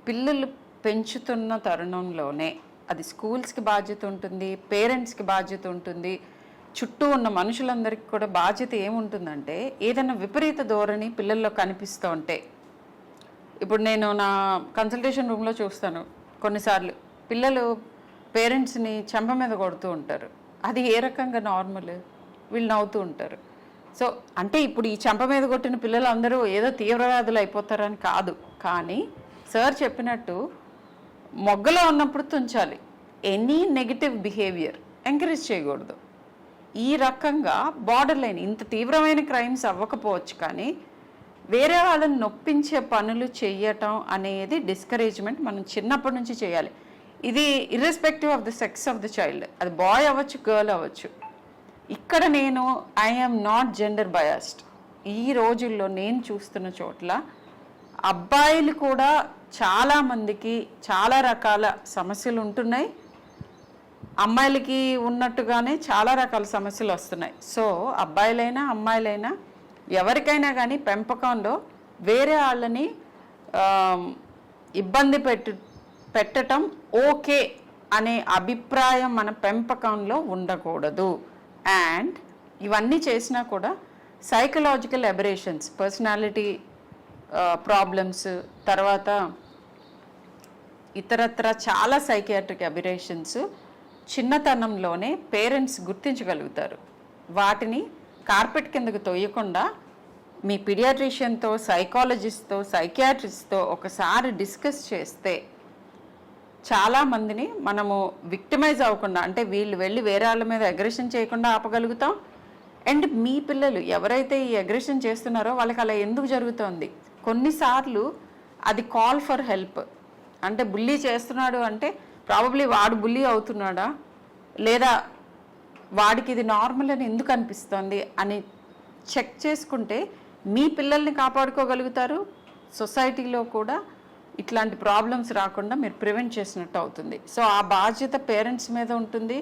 పిల్లలు పెంచుతున్న తరుణంలోనే అది స్కూల్స్కి బాధ్యత ఉంటుంది, పేరెంట్స్కి బాధ్యత ఉంటుంది, చుట్టూ ఉన్న మనుషులందరికీ కూడా బాధ్యత ఏముంటుందంటే ఏదైనా విపరీత ధోరణి పిల్లల్లో కనిపిస్తూ ఉంటే, ఇప్పుడు నేను నా కన్సల్టేషన్ రూమ్లో చూస్తాను కొన్నిసార్లు పిల్లలు పేరెంట్స్ని చెంప మీద కొడుతూ ఉంటారు. అది ఏ రకంగా నార్మల్? వీళ్ళు నవ్వుతూ ఉంటారు. సో అంటే ఇప్పుడు ఈ చెంప మీద కొట్టిన పిల్లలు అందరూ ఏదో తీవ్రవాదులు అయిపోతారని కాదు, కానీ సార్ చెప్పినట్టు మొగ్గలో ఉన్నప్పుడు తుంచాలి. ఎనీ నెగిటివ్ బిహేవియర్ ఎంకరేజ్ చేయకూడదు. ఈ రకంగా బార్డర్ లైన్ ఇంత తీవ్రమైన క్రైమ్స్ అవ్వకపోవచ్చు, కానీ వేరే వాళ్ళని నొప్పించే పనులు చెయ్యటం అనేది డిస్కరేజ్మెంట్ మనం చిన్నప్పటి నుంచి చేయాలి. ఇది irrespective of the sex of the child, అది బాయ్ అవ్వచ్చు, గర్ల్ అవ్వచ్చు. ఇక్కడ నేను ఐఎమ్ నాట్ జెండర్ బయాస్డ్. ఈ రోజుల్లో నేను చూస్తున్న చోట్ల అబ్బాయిలు కూడా చాలామందికి చాలా రకాల సమస్యలు ఉంటున్నాయి, అమ్మాయిలకి ఉన్నట్టుగానే చాలా రకాల సమస్యలు వస్తున్నాయి. సో అబ్బాయిలైనా అమ్మాయిలైనా ఎవరికైనా కానీ పెంపకంలో వేరే వాళ్ళని ఇబ్బంది పెట్టడం ఓకే అనే అభిప్రాయం మన పెంపకంలో ఉండకూడదు. అండ్ ఇవన్నీ చేసినా కూడా సైకలాజికల్ అబరేషన్స్, పర్సనాలిటీ ప్రాబ్లమ్స్, తర్వాత ఇతరత్ర చాలా సైకియాట్రిక్ అబరేషన్స్ చిన్నతనంలోనే పేరెంట్స్ గుర్తించగలుగుతారు. వాటిని కార్పెట్ కిందకు తొయ్యకుండా మీ పీడియాట్రిషియన్తో, సైకాలజిస్ట్తో, సైకియాట్రిస్ట్తో ఒకసారి డిస్కస్ చేస్తే చాలామందిని మనము విక్టిమైజ్ అవ్వకుండా, అంటే వీళ్ళు వెళ్ళి వేరే వాళ్ళ మీద అగ్రెషన్ చేయకుండా ఆపగలుగుతాం. అండ్ మీ పిల్లలు ఎవరైతే ఈ అగ్రెషన్ చేస్తున్నారో వాళ్ళకి అలా ఎందుకు జరుగుతోంది, కొన్నిసార్లు అది కాల్ ఫర్ హెల్ప్. అంటే బుల్లీ చేస్తున్నాడు అంటే ప్రాబబ్లీ వాడు బుల్లీ అవుతున్నాడా, లేదా వాడికి ఇది నార్మల్ అని ఎందుకు అనిపిస్తుంది అని చెక్ చేసుకుంటే మీ పిల్లల్ని కాపాడుకోగలుగుతారు. సొసైటీలో కూడా ఇట్లాంటి ప్రాబ్లమ్స్ రాకుండా మీరు ప్రివెంట్ చేసినట్టు అవుతుంది. సో ఆ బాధ్యత పేరెంట్స్ మీద ఉంటుంది.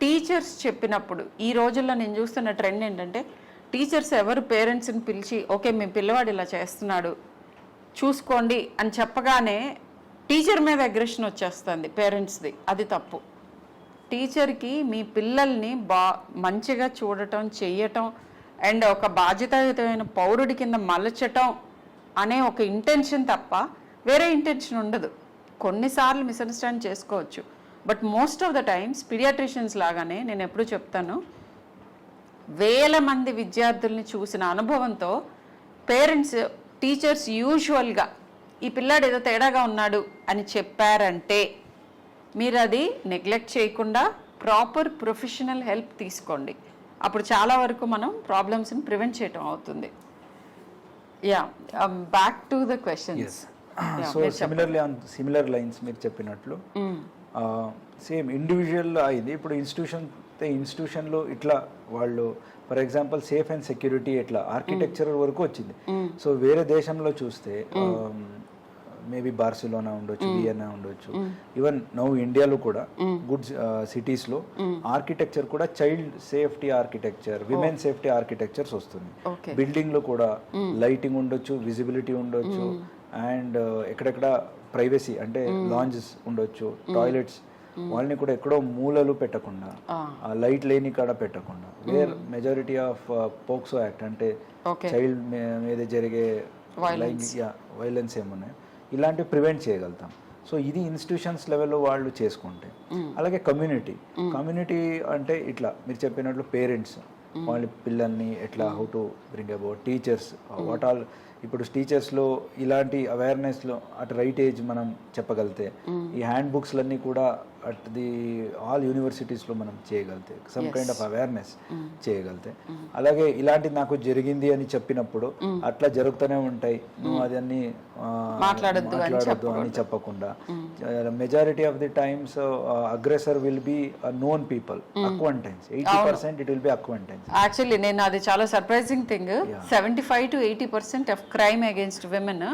టీచర్స్ చెప్పినప్పుడు ఈ రోజుల్లో నేను చూస్తున్న ట్రెండ్ ఏంటంటే టీచర్స్ ఎవరు పేరెంట్స్ని పిలిచి ఓకే మీ పిల్లవాడు ఇలా చేస్తున్నాడు చూసుకోండి అని చెప్పగానే టీచర్ మీద అగ్రెషన్ వచ్చేస్తుంది పేరెంట్స్ది. అది తప్పు. టీచర్కి మీ పిల్లల్ని మంచిగా చూడటం, చెయ్యటం అండ్ ఒక బాధ్యతాయుతమైన పౌరుడి కింద మలచటం అనే ఒక ఇంటెన్షన్ తప్ప వేరే ఇంటెన్షన్ ఉండదు. కొన్నిసార్లు మిస్అండర్స్టాండ్ చేసుకోవచ్చు, but most of the times paediatricians లాగానే నేను ఎప్పుడు చెప్తాను, వేల మంది విద్యార్థుల్ని చూసిన అనుభవంతో పేరెంట్స్, టీచర్స్ యూజువల్గా ఈ పిల్లాడు ఏదో తేడాగా ఉన్నాడు అని చెప్పారంటే మీరు అది నెగ్లెక్ట్ చేయకుండా ప్రాపర్ ప్రొఫెషనల్ హెల్ప్ తీసుకోండి. అప్పుడు చాలా వరకు మనం ప్రాబ్లమ్స్ని ప్రివెంట్ చేయటం అవుతుంది. Yeah, back to the questions. So similarly on similar lines మీరు చెప్పినట్లు సేమ్ ఇండివిజువల్ అయింది. ఇప్పుడు ఇన్స్టిట్యూషన్లో ఇట్లా వాళ్ళు for example safe and security ఇట్లా ఆర్కిటెక్చర్ వరకు వచ్చింది. సో వేరే దేశంలో చూస్తే మేబీ బార్సిలోనా ఉండొచ్చు, వియన్నా ఉండొచ్చు, ఈవెన్ నౌ ఇండియాలో కూడా గుడ్ సిటీస్లో ఆర్కిటెక్చర్ కూడా child safety architecture, women safety architectures వస్తుంది. బిల్డింగ్లో కూడా లైటింగ్ ఉండొచ్చు, విజిబిలిటీ ఉండొచ్చు, అండ్ ఎక్కడెక్కడ ప్రైవసీ అంటే లాంజెస్ ఉండొచ్చు, టాయిలెట్స్ వాళ్ళని కూడా ఎక్కడో మూలలు పెట్టకుండా, లైట్ లేని కాడ పెట్టకుండా, where majority of POCSO act అంటే చైల్డ్ మీద జరిగే వైలెన్స్ ఏమున్నాయి ఇలాంటివి ప్రివెంట్ చేయగలుగుతాం. సో ఇది ఇన్స్టిట్యూషన్స్ లెవెల్లో వాళ్ళు చేసుకుంటే. అలాగే కమ్యూనిటీ అంటే ఇట్లా మీరు చెప్పినట్లు పేరెంట్స్ వాళ్ళ పిల్లల్ని ఎట్లా how to bring about, teachers what all. ఇప్పుడు టీచర్స్లో ఇలాంటి అవేర్నెస్లో అట్ రైట్ ఏజ్ మనం చెప్పగలిగితే ఈ హ్యాండ్ బుక్స్లన్నీ కూడా అట్ ది ఆల్ యూనివర్సిటీస్లో మనం చేయగలితే సమ్ కైండ్ ఆఫ్ అవేర్నెస్ చేయగలితే, అలాగే ఇలాంటిది నాకు జరిగింది అని చెప్పినప్పుడు అట్లా జరుగుతూనే ఉంటాయి, నువ్వు అదన్నీ మాట్లాడొద్దు అని చెప్పకుండా, majority of the times aggressor will be known people, acquaintance, 80% it will B acquaintance. Actually నేను అది చాలా surprising thing, 75 to 80% of crime against women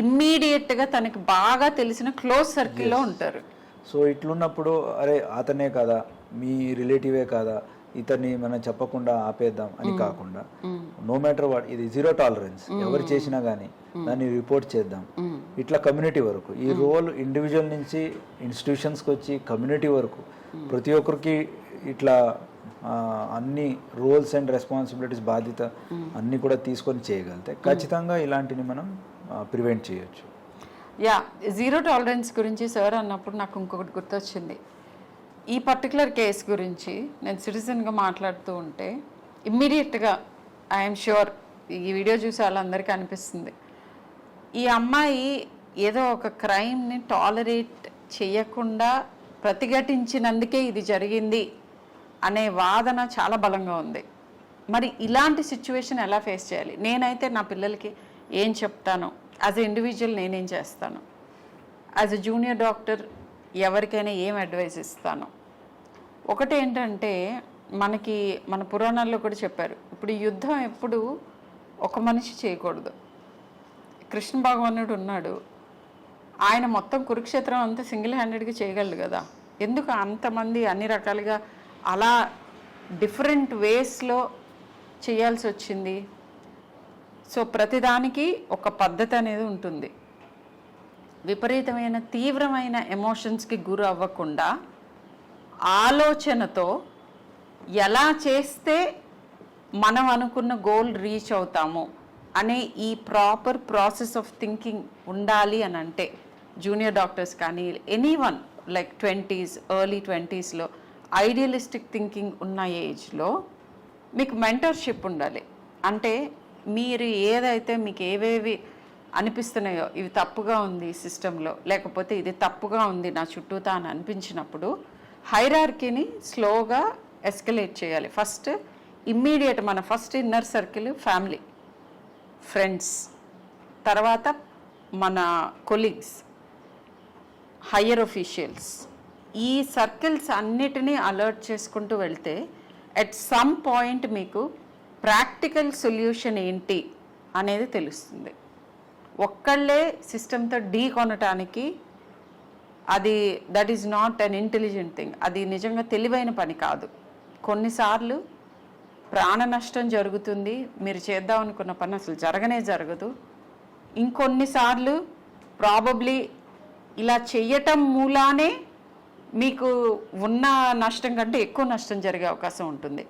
ఇమ్మీడియట్గా తనకి బాగా తెలిసిన క్లోజ్ సర్కిల్లో ఉంటారు. సో ఇట్లున్నప్పుడు అరే అతనే కదా, మీ రిలేటివే కదా, ఇతన్ని మనం చెప్పకుండా ఆపేద్దాం అని కాకుండా, నో మ్యాటర్ వాట్, ఇది జీరో టాలరెన్స్, ఎవరు చేసినా కానీ దాన్ని రిపోర్ట్ చేద్దాం. ఇట్లా కమ్యూనిటీ వరకు ఈ రోల్ ఇండివిజువల్ నుంచి ఇన్స్టిట్యూషన్స్కి వచ్చి కమ్యూనిటీ వరకు ప్రతి ఒక్కరికి ఇట్లా అన్ని రోల్స్ అండ్ రెస్పాన్సిబిలిటీస్, బాధ్యత అన్నీ కూడా తీసుకొని చేయగలిగితే ఖచ్చితంగా ఇలాంటిని మనం ప్రివెంట్ చేయొచ్చు. యా, జీరో టాలరెన్స్ గురించి సార్ అన్నప్పుడు నాకు ఇంకొకటి గుర్తొచ్చింది. ఈ పర్టికులర్ కేసు గురించి నేను సిటిజన్గా మాట్లాడుతూ ఉంటే ఇమ్మీడియట్గా ఐఎమ్ ష్యూర్ ఈ వీడియో చూసి వాళ్ళందరికీ అనిపిస్తుంది, ఈ అమ్మాయి ఏదో ఒక క్రైమ్ని టాలరేట్ చేయకుండా ప్రతిఘటించినందుకే ఇది జరిగింది అనే వాదన చాలా బలంగా ఉంది. మరి ఇలాంటి సిచ్యువేషన్ ఎలా ఫేస్ చేయాలి? నేనైతే నా పిల్లలకి ఏం చెప్తాను, యాజ్ ఎ ఇండివిజువల్ నేనేం చేస్తాను, యాజ్ ఎ జూనియర్ డాక్టర్ ఎవరికైనా ఏం అడ్వైస్ ఇస్తాను? ఒకటి ఏంటంటే, మనకి మన పురాణాల్లో కూడా చెప్పారు, ఇప్పుడు యుద్ధం ఎప్పుడు ఒక మనిషి చేయకూడదు. కృష్ణ భగవానుడు ఉన్నాడు, ఆయన మొత్తం కురుక్షేత్రం అంతా సింగిల్ హ్యాండెడ్గా చేయగలడు కదా, ఎందుకు అంతమంది అన్ని రకాలుగా అలా డిఫరెంట్ వేస్లో చేయాల్సి వచ్చింది? సో ప్రతిదానికి ఒక పద్ధతి అనేది ఉంటుంది. విపరీతమైన తీవ్రమైన ఎమోషన్స్కి గురి అవ్వకుండా ఆలోచనతో ఎలా చేస్తే మనం అనుకున్న గోల్ రీచ్ అవుతాము అనే ఈ ప్రాపర్ ప్రాసెస్ ఆఫ్ థింకింగ్ ఉండాలి అని అంటే, జూనియర్ డాక్టర్స్ కానీ ఎనీవన్ లైక్ 20s, ఎర్లీ 20sలో ఐడియలిస్టిక్ థింకింగ్ ఉన్న ఏజ్లో మీకు మెంటర్షిప్ ఉండాలి. అంటే మీరు ఏదైతే మీకు ఏవేవి అనిపిస్తున్నాయో, ఇవి తప్పుగా ఉంది ఈ సిస్టంలో, లేకపోతే ఇది తప్పుగా ఉంది నా చుట్టూతా అని అనిపించినప్పుడు హైరార్కీని స్లోగా ఎస్కలేట్ చేయాలి. ఫస్ట్ ఇమ్మీడియట్ మన first inner circle family, friends, తర్వాత మన కొలీగ్స్, హయ్యర్ ఒఫీషియల్స్, ఈ సర్కిల్స్ అన్నిటినీ అలర్ట్ చేసుకుంటూ వెళ్తే అట్ సమ్ పాయింట్ మీకు ప్రాక్టికల్ సొల్యూషన్ ఏంటి అనేది తెలుస్తుంది. ఒక్కళ్ళే సిస్టంతో ఢీ కొనటానికి అది that is not an intelligent thing, అది నిజంగా తెలివైన పని కాదు. కొన్నిసార్లు ప్రాణ నష్టం జరుగుతుంది, మీరు చేద్దాం అనుకున్న పని అసలు జరగనే జరగదు. ఇంకొన్నిసార్లు ప్రాబబ్లీ ఇలా చెయ్యటం మూలానే మీకు ఉన్న నష్టం కంటే ఎక్కువ నష్టం జరిగే అవకాశం ఉంటుంది.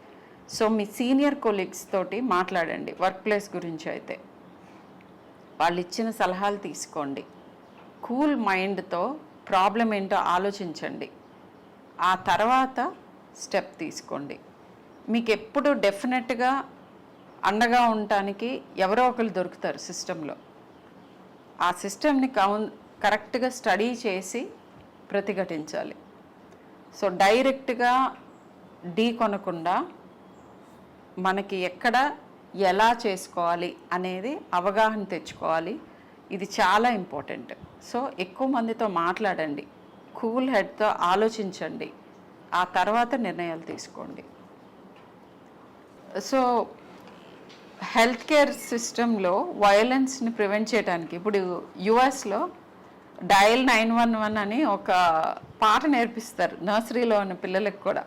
సో మీ సీనియర్ కొలీగ్స్ తోటి మాట్లాడండి. వర్క్ ప్లేస్ గురించి అయితే వాళ్ళు ఇచ్చిన సలహాలు తీసుకోండి. కూల్ మైండ్తో ప్రాబ్లం ఏంటో ఆలోచించండి. ఆ తర్వాత స్టెప్ తీసుకోండి. మీకు ఎప్పుడు డెఫినెట్గా అండగా ఉండటానికి ఎవరో ఒకరు దొరుకుతారు సిస్టంలో. ఆ సిస్టమ్ని కరెక్ట్గా స్టడీ చేసి ప్రతిఘటించాలి. సో డైరెక్ట్గా ఢీ కొనకుండా మనకి ఎక్కడ ఎలా చేసుకోవాలి అనేది అవగాహన తెచ్చుకోవాలి. ఇది చాలా ఇంపార్టెంట్. సో ఎక్కువ మందితో మాట్లాడండి, కూల్ హెడ్తో ఆలోచించండి, ఆ తర్వాత నిర్ణయాలు తీసుకోండి. సో హెల్త్ కేర్ సిస్టంలో వయలెన్స్ని ప్రివెంట్ చేయడానికి ఇప్పుడు యుఎస్లో డయల్ 911 అని ఒక పాట నేర్పిస్తారు నర్సరీలో ఉన్న పిల్లలకు కూడా.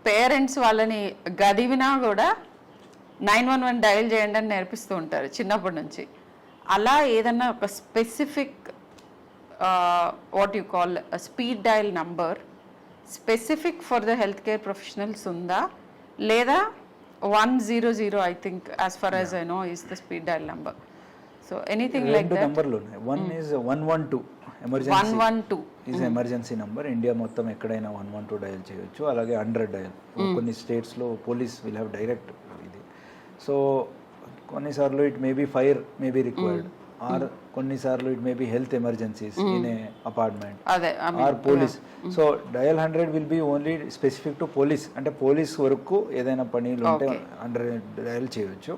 పేరెంట్స్ వాళ్ళని గదివినా కూడా 911 డయల్ చేయండి అని నేర్పిస్తూ ఉంటారు చిన్నప్పటి నుంచి. అలా ఏదన్నా ఒక specific what you call speed dial number specific for the health care professionals ఉందా, లేదా 100 I think as for as I know is the speed dial number. So anything like that. నంబర్లు ఉన్నాయి. One is 112 emergency is emergency number. India మొత్తం ఎక్కడైనా 112 dial చేయొచ్చు. అలాగే 100 dial. కొన్ని స్టేట్స్లో పోలీస్ విల్ హ్యావ్ డైరెక్ట్ ఇది. సో కొన్నిసార్లు it may be fire may be required. Or కొన్నిసార్లు it may be health emergencies in a apartment అదే or police. So dial 100 will be only specific to police, అంటే police వరకు ఏదైనా పనులు ఉంటే 100 dial చేయొచ్చు.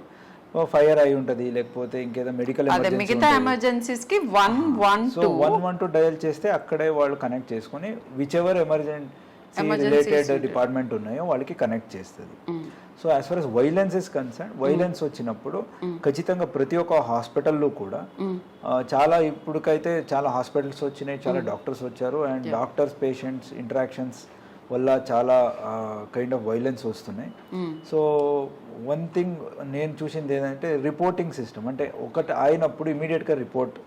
ఫైర్ అయి ఉంటుంది, లేకపోతే ఇంకేదో మెడికల్ మిగతా ఎమర్జెన్సీస్ కి 112 డయల్ చేస్తే అక్కడే వాళ్ళు కనెక్ట్ చేసుకుని which ever emergency related department ఉన్నాయో వాళ్ళకి కనెక్ట్ చేస్తుంది. So as for as violence is concern, violence వచ్చినప్పుడు ఖచ్చితంగా ప్రతి ఒక్క హాస్పిటల్లో కూడా చాలా ఇప్పటికైతే చాలా హాస్పిటల్స్ వచ్చినాయి, చాలా డాక్టర్స్ వచ్చారు, అండ్ డాక్టర్స్ పేషెంట్స్ ఇంటరాక్షన్స్ వల్ల చాలా కైండ్ ఆఫ్ వైలెన్స్ వస్తున్నాయి. సో వన్ థింగ్ నేను చూసింది ఏంటంటే రిపోర్టింగ్ సిస్టమ్, అంటే ఒకటి అయినప్పుడు ఇమీడియట్గా రిపోర్ట్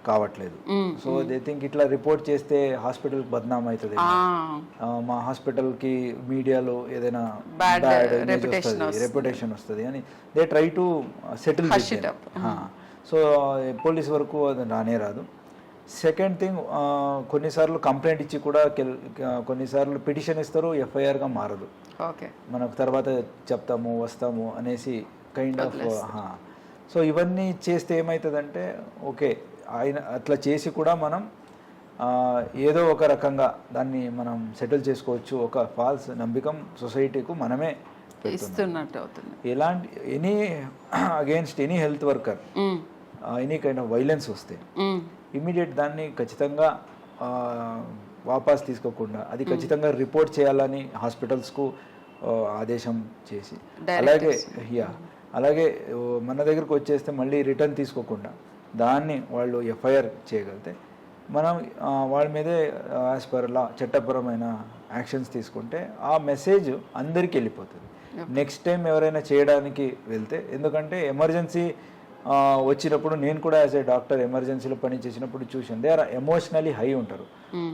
కావట్లేదు. సో దే థింక్ ఇట్లా రిపోర్ట్ చేస్తే హాస్పిటల్ బద్నాం అవుతుంది, మా హాస్పిటల్కి మీడియాలో ఏదైనా బ్యాడ్ రెప్యుటేషన్ వస్తుంది అని they try to settle. So police వరకు అది రానే రాదు. సెకండ్ థింగ్, కొన్నిసార్లు కంప్లైంట్ ఇచ్చి కూడా కొన్నిసార్లు పిటిషన్ ఇస్తారు, ఎఫ్ఐఆర్గా మారదు. మనకు తర్వాత చెప్తాము వస్తాము అనేసి కైండ్ ఆఫ్. సో ఇవన్నీ చేస్తే ఏమవుతుందంటే ఓకే ఆయన అట్లా చేసి కూడా మనం ఏదో ఒక రకంగా దాన్ని మనం సెటిల్ చేసుకోవచ్చు. ఒక ఫాల్స్ నమ్మకం సొసైటీకు మనమే ఇస్తున్నట్టు అవుతుంది. ఎలాంటి any against any health worker any kind of violence వస్తే ఇమీడియట్ దాన్ని ఖచ్చితంగా వాపస్ తీసుకోకుండా అది ఖచ్చితంగా రిపోర్ట్ చేయాలని హాస్పిటల్స్కు ఆదేశం చేసి, అలాగే మన దగ్గరకు వచ్చేస్తే మళ్ళీ రిటర్న్ తీసుకోకుండా దాన్ని వాళ్ళు ఎఫ్ఐఆర్ చేయగలిగితే మనం వాళ్ళ మీదే యాజ్ పర్ లా చట్టపరమైన యాక్షన్స్ తీసుకుంటే ఆ మెసేజ్ అందరికీ వెళ్ళిపోతుంది. నెక్స్ట్ టైం ఎవరైనా చేయడానికి వెళ్తే, ఎందుకంటే ఎమర్జెన్సీ వచ్చినప్పుడు నేను కూడా యాజ్ ఏ డాక్టర్ ఎమర్జెన్సీలో పని చేసినప్పుడు చూసాను, దే ఆర్ ఎమోషనలీ హై ఉంటారు.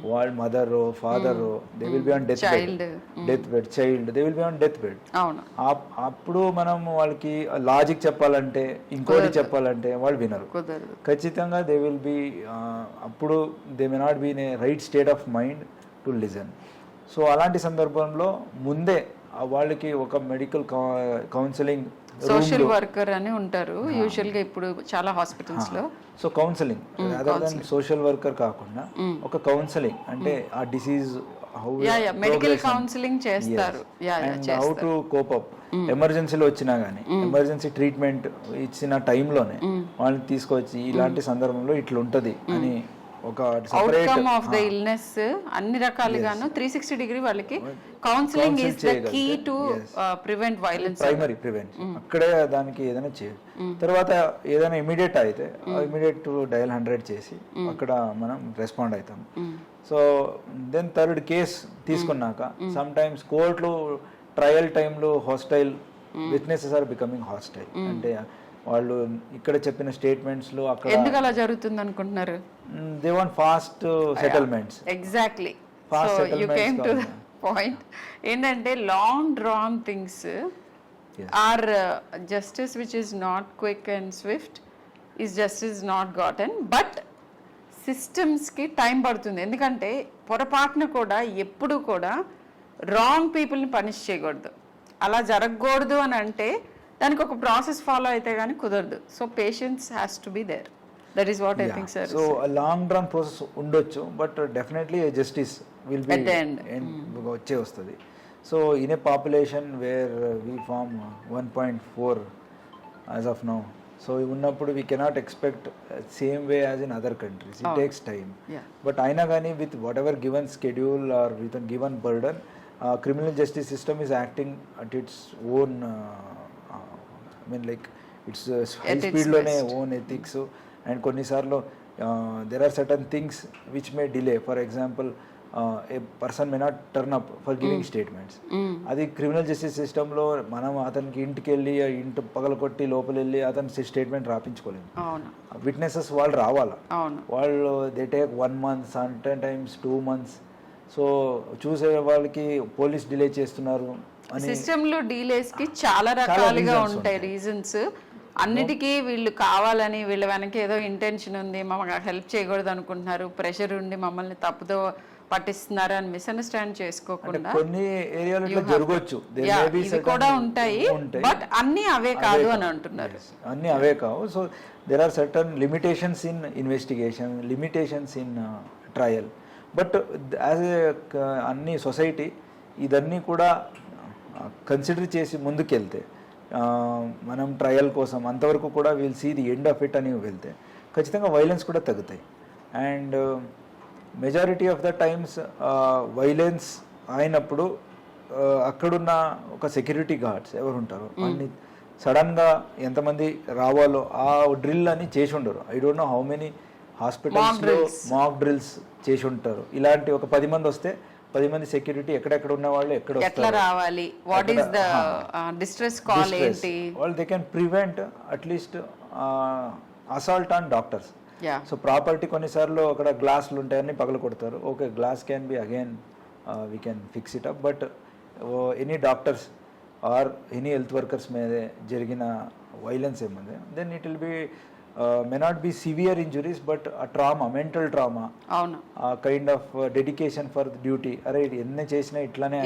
వాళ్ళ mother father they will be on death bed, child they will be on death bed. అప్పుడు మనం వాళ్ళకి లాజిక్ చెప్పాలంటే ఇంకోటి చెప్పాలంటే వాళ్ళు వినరు. ఖచ్చితంగా దే విల్ బి అప్పుడు they may not be in a right state of mind to listen. So అలాంటి సందర్భంలో ముందే వాళ్ళకి ఒక మెడికల్ కౌన్సిలింగ్, సోషల్ వర్కర్ అని ఉంటారు యూజువల్ గా ఇప్పుడు చాలా హాస్పిటల్స్ లో. So counselling other than social worker కాకుండా ఒక కౌన్సిలింగ్, అంటే ఆ డిసీజ్ మెడికల్ కౌన్సిలింగ్ చేస్తారు, హౌ టు కోప్ అప్. ఎమర్జెన్సీలో వచ్చినా గానీ ఎమర్జెన్సీ ట్రీట్మెంట్ ఇచ్చిన టైంలోనే వాళ్ళని తీసుకొచ్చి ఇలాంటి సందర్భంలో ఇట్లా ఉంటది అని ఒక అవుట్కమ్ ఆఫ్ ద ఇల్నెస్ అన్ని రకాలుగాను 360 డిగ్రీ వాళ్ళకి counselling is the key to prevent violence, primary prevention. అక్కడే దానికి ఏదైనా చేయాలి. తర్వాత ఏదైనా ఇమీడియట్ అయితే ఇమీడియట్ డయల్ 100 చేసి అక్కడ మనం రెస్పాండ్ అవుతాం. సో దెన్ థర్డ్ కేస్ తీసుకున్నాక సమ్ టైమ్స్ కోర్టులు ట్రయల్ టైంలో hostile witnesses are becoming hostile. అంటే వాళ్ళు ఇక్కడ చెప్పిన స్టేట్మెంట్స్ లో అక్కడ ఎందుకు అలా జరుగుతుంది అనుకుంటున్నారు? They want fast settlements. Exactly. So you came to the point. ఏంటంటే long drawn things or justice which is not quick and swift is justice not gotten. But సిస్టమ్స్కి టైం పడుతుంది, ఎందుకంటే పొరపాటున కూడా ఎప్పుడు కూడా రాంగ్ పీపుల్ని పనిష్ చేయకూడదు. అలా జరగకూడదు అని అంటే దానికి ఒక ప్రాసెస్ ఫాలో అయితే కానీ కుదరదు. So patience has to be there. That is what I think sir. So long run process ఉండొచ్చు, but definitely justice will be వచ్చే వస్తుంది. So in a population where we form 1.4 as of now, so ఉన్నప్పుడు we cannot expect same way as in other countries. It takes time. But అయినా కానీ with whatever given schedule or with given burden, criminal justice system is acting at its own, I mean like it's high స్పీడ్లోనే own ethics. And కొన్నిసార్లు there are certain things which may delay. For example a person may not turn up for giving statements. అది criminal justice సిస్టంలో మనం అతనికి ఇంటికి వెళ్ళి ఇంటి పగలకొట్టి లోపల వెళ్ళి అతని స్టేట్మెంట్ రాపించుకోలేము. విట్నెసెస్ వాళ్ళు రావాలా, వాళ్ళు they take 1 month, sometimes 2 months. So చూసే వాళ్ళకి పోలీస్ డిలే చేస్తున్నారు. సిస్టంలో డీలేస్ కి చాలా రకాలుగా ఉంటాయి రీజన్స్. అన్నిటికీ వీళ్ళు కావాలని వీళ్ళ వెనక ఏదో ఇంటెన్షన్ ఉంది, మమ్మల్ని హెల్ప్ చేయకూడదు అనుకుంటున్నారు, ప్రెషర్ ఉండి మమ్మల్ని తప్పుదో పట్టిస్తున్నారు అని మిస్అండర్స్టాండ్ అంటే చేసుకోకుండా కొన్ని ఏరియాలో ఇట్లా జరగవచ్చు. There Yeah, may be ఇవి certain కూడా ఉంటాయి బట్ అన్ని అవే కాదు అని అంటున్నారు. అన్ని అవే కావు. So there are certain limitations in investigation, limitations in trial. But as a అన్ని సొసైటీ ఇదన్నీ కూడా కన్సిడర్ చేసి ముందుకెళ్తే మనం ట్రయల్ కోసం అంతవరకు కూడా will see the end of it అని వెళ్తే ఖచ్చితంగా వైలెన్స్ కూడా తగ్గుతాయి. And majority of the times violence అయినప్పుడు అక్కడున్న ఒక సెక్యూరిటీ గార్డ్స్ ఎవరు ఉంటారో అన్ని సడన్గా ఎంతమంది రావాలో ఆ డ్రిల్ అని చేసి ఉండరు. I don't know how many హాస్పిటల్స్లో మాక్ డ్రిల్స్ చేసి ఉంటారు. ఇలాంటి ఒక 10 మంది వస్తే 10 మంది సెక్యూరిటీ ఎక్కడెక్కడ ఉన్న వాళ్ళు ఎక్కడ ఎట్లా రావాలి, what is the distress call ఏంటి, వాళ్ళు they can prevent at least assault on doctors. Yeah so property కొన్నిసార్లు అక్కడ గ్లాసులు ఉంటాయని పగల కొడతారు. Okay, glass can be again we can fix it up. But any doctors or any health workers మీద జరిగిన వైలెన్స్ ఏముంది then it will be may not be severe injuries but ఆ ట్రామా, మెంటల్ ట్రామా, అవును ఆ kind of dedication for duty. అరే ఎన్ని చేసినా ఇట్లానే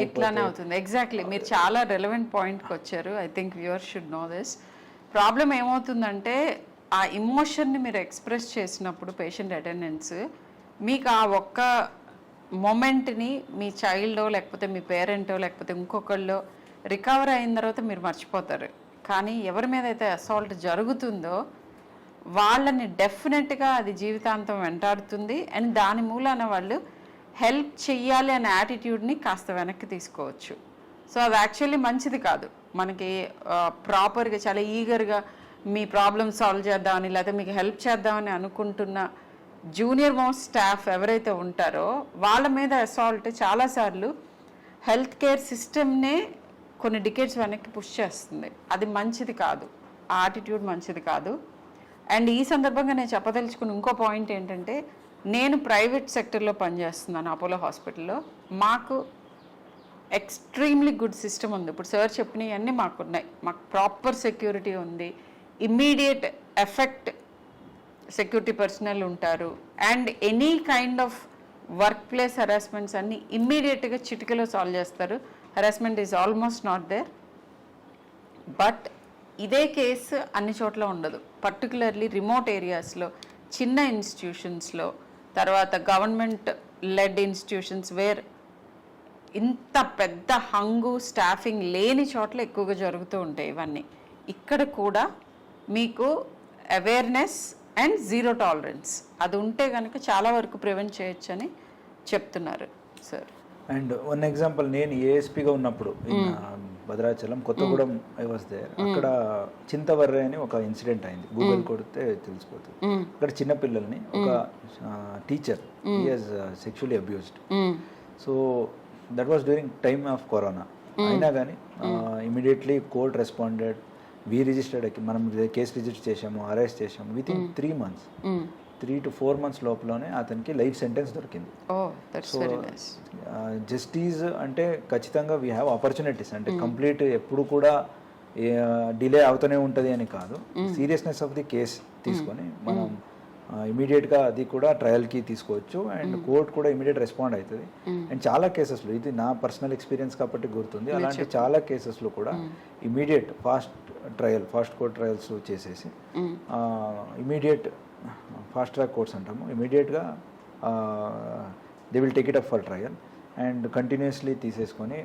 అవుతుంది. ఎగ్జాక్ట్లీ, మీరు చాలా రెలవెంట్ పాయింట్కి వచ్చారు. I think viewers should know this. Problem ఏమవుతుందంటే ఆ ఇమోషన్ని మీరు ఎక్స్ప్రెస్ చేసినప్పుడు పేషెంట్ అటెండెన్స్ మీకు ఆ ఒక్క మొమెంట్ని మీ చైల్డో లేకపోతే మీ పేరెంటో లేకపోతే ఇంకొకళ్ళో రికవర్ అయిన తర్వాత మీరు మర్చిపోతారు. కానీ ఎవరి మీద అయితే అసాల్ట్ జరుగుతుందో వాళ్ళని డెఫినెట్గా అది జీవితాంతం వెంటాడుతుంది. అండ్ దాని మూలాన వాళ్ళు హెల్ప్ చెయ్యాలి అనే యాటిట్యూడ్ని కాస్త వెనక్కి తీసుకోవచ్చు. సో అది యాక్చువల్లీ మంచిది కాదు. మనకి ప్రాపర్గా చాలా ఈగర్గా మీ ప్రాబ్లమ్ సాల్వ్ చేద్దామని లేకపోతే మీకు హెల్ప్ చేద్దామని అనుకుంటున్న జూనియర్ మోస్ట్ స్టాఫ్ ఎవరైతే ఉంటారో వాళ్ళ మీద అసాల్ట్ చాలాసార్లు హెల్త్ కేర్ సిస్టమ్నే కొన్ని డికేట్స్ వెనక్కి పుష్ చేస్తుంది. అది మంచిది కాదు, ఆ యాటిట్యూడ్ మంచిది కాదు. అండ్ ఈ సందర్భంగా నేను చెప్పదలుచుకున్న ఇంకో పాయింట్ ఏంటంటే, నేను ప్రైవేట్ సెక్టర్లో పనిచేస్తున్నాను అపోలో హాస్పిటల్లో. మాకు ఎక్స్ట్రీమ్లీ గుడ్ సిస్టమ్ ఉంది. ఇప్పుడు సార్ చెప్పినవన్నీ మాకున్నాయి. మాకు ప్రాపర్ సెక్యూరిటీ ఉంది, ఇమ్మీడియట్ ఎఫెక్ట్ సెక్యూరిటీ పర్సనల్ ఉంటారు. And any kind of workplace harassments అన్నీ ఇమ్మీడియట్గా చిటికలో సాల్వ్ చేస్తారు. Harassment is almost not there. బట్ ఇదే కేసు అన్ని చోట్ల ఉండదు. పర్టికులర్లీ రిమోట్ ఏరియాస్లో, చిన్న ఇన్స్టిట్యూషన్స్లో, తర్వాత గవర్నమెంట్ లెడ్ ఇన్స్టిట్యూషన్స్ వేర్ ఇంత పెద్ద హంగు స్టాఫింగ్ లేని చోట్ల ఎక్కువగా జరుగుతూ ఉంటాయి ఇవన్నీ. ఇక్కడ కూడా మీకు అవేర్నెస్ అండ్ జీరో టాలరెన్స్ అది ఉంటే కనుక చాలా వరకు ప్రివెంట్ చేయొచ్చు అని చెప్తున్నారు సార్. అండ్ వన్ ఎగ్జాంపుల్, నేను ఏఎస్పీగా ఉన్నప్పుడు Bhadrachalam Kothagudem I was there. అక్కడ చింతవర్రే అని ఒక ఇన్సిడెంట్ అయింది. గూగుల్ కొడితే తెలిసిపోతుంది. అక్కడ చిన్న పిల్లల్ని ఒక teacher he sexually abused. So that was during time of corona. అయినా కానీ immediately court responded. We registered, మనం కేసు రిజిస్టర్ చేసాము, అరెస్ట్ చేసాము. With in 3 months, 3 to 4 months లోపలనే అతనికి లైఫ్ సెంటెన్స్ దొరికింది. సో జస్టిస్ అంటే ఖచ్చితంగా వీ హ్యావ్ ఆపర్చునిటీస్. అంటే కంప్లీట్ ఎప్పుడు కూడా డిలే అవుతూనే ఉంటుంది అని కాదు. సీరియస్నెస్ ఆఫ్ ది కేస్ తీసుకొని మనం ఇమీడియట్గా అది కూడా ట్రయల్కి తీసుకోవచ్చు. అండ్ కోర్ట్ కూడా ఇమీడియట్ రెస్పాండ్ అవుతుంది. అండ్ చాలా కేసెస్లో, ఇది నా పర్సనల్ ఎక్స్పీరియన్స్ కాబట్టి గుర్తుంది, అలాంటి చాలా కేసెస్లో కూడా ఇమీడియట్ ఫాస్ట్ కోర్ట్ ట్రయల్స్ చేసేసి ఇమీడియట్ ఫాస్ట్ ట్రాక్ కోర్ట్స్ అంటాము, ఇమీడియట్గా they will take it up for trial and continuously తీసేసుకొని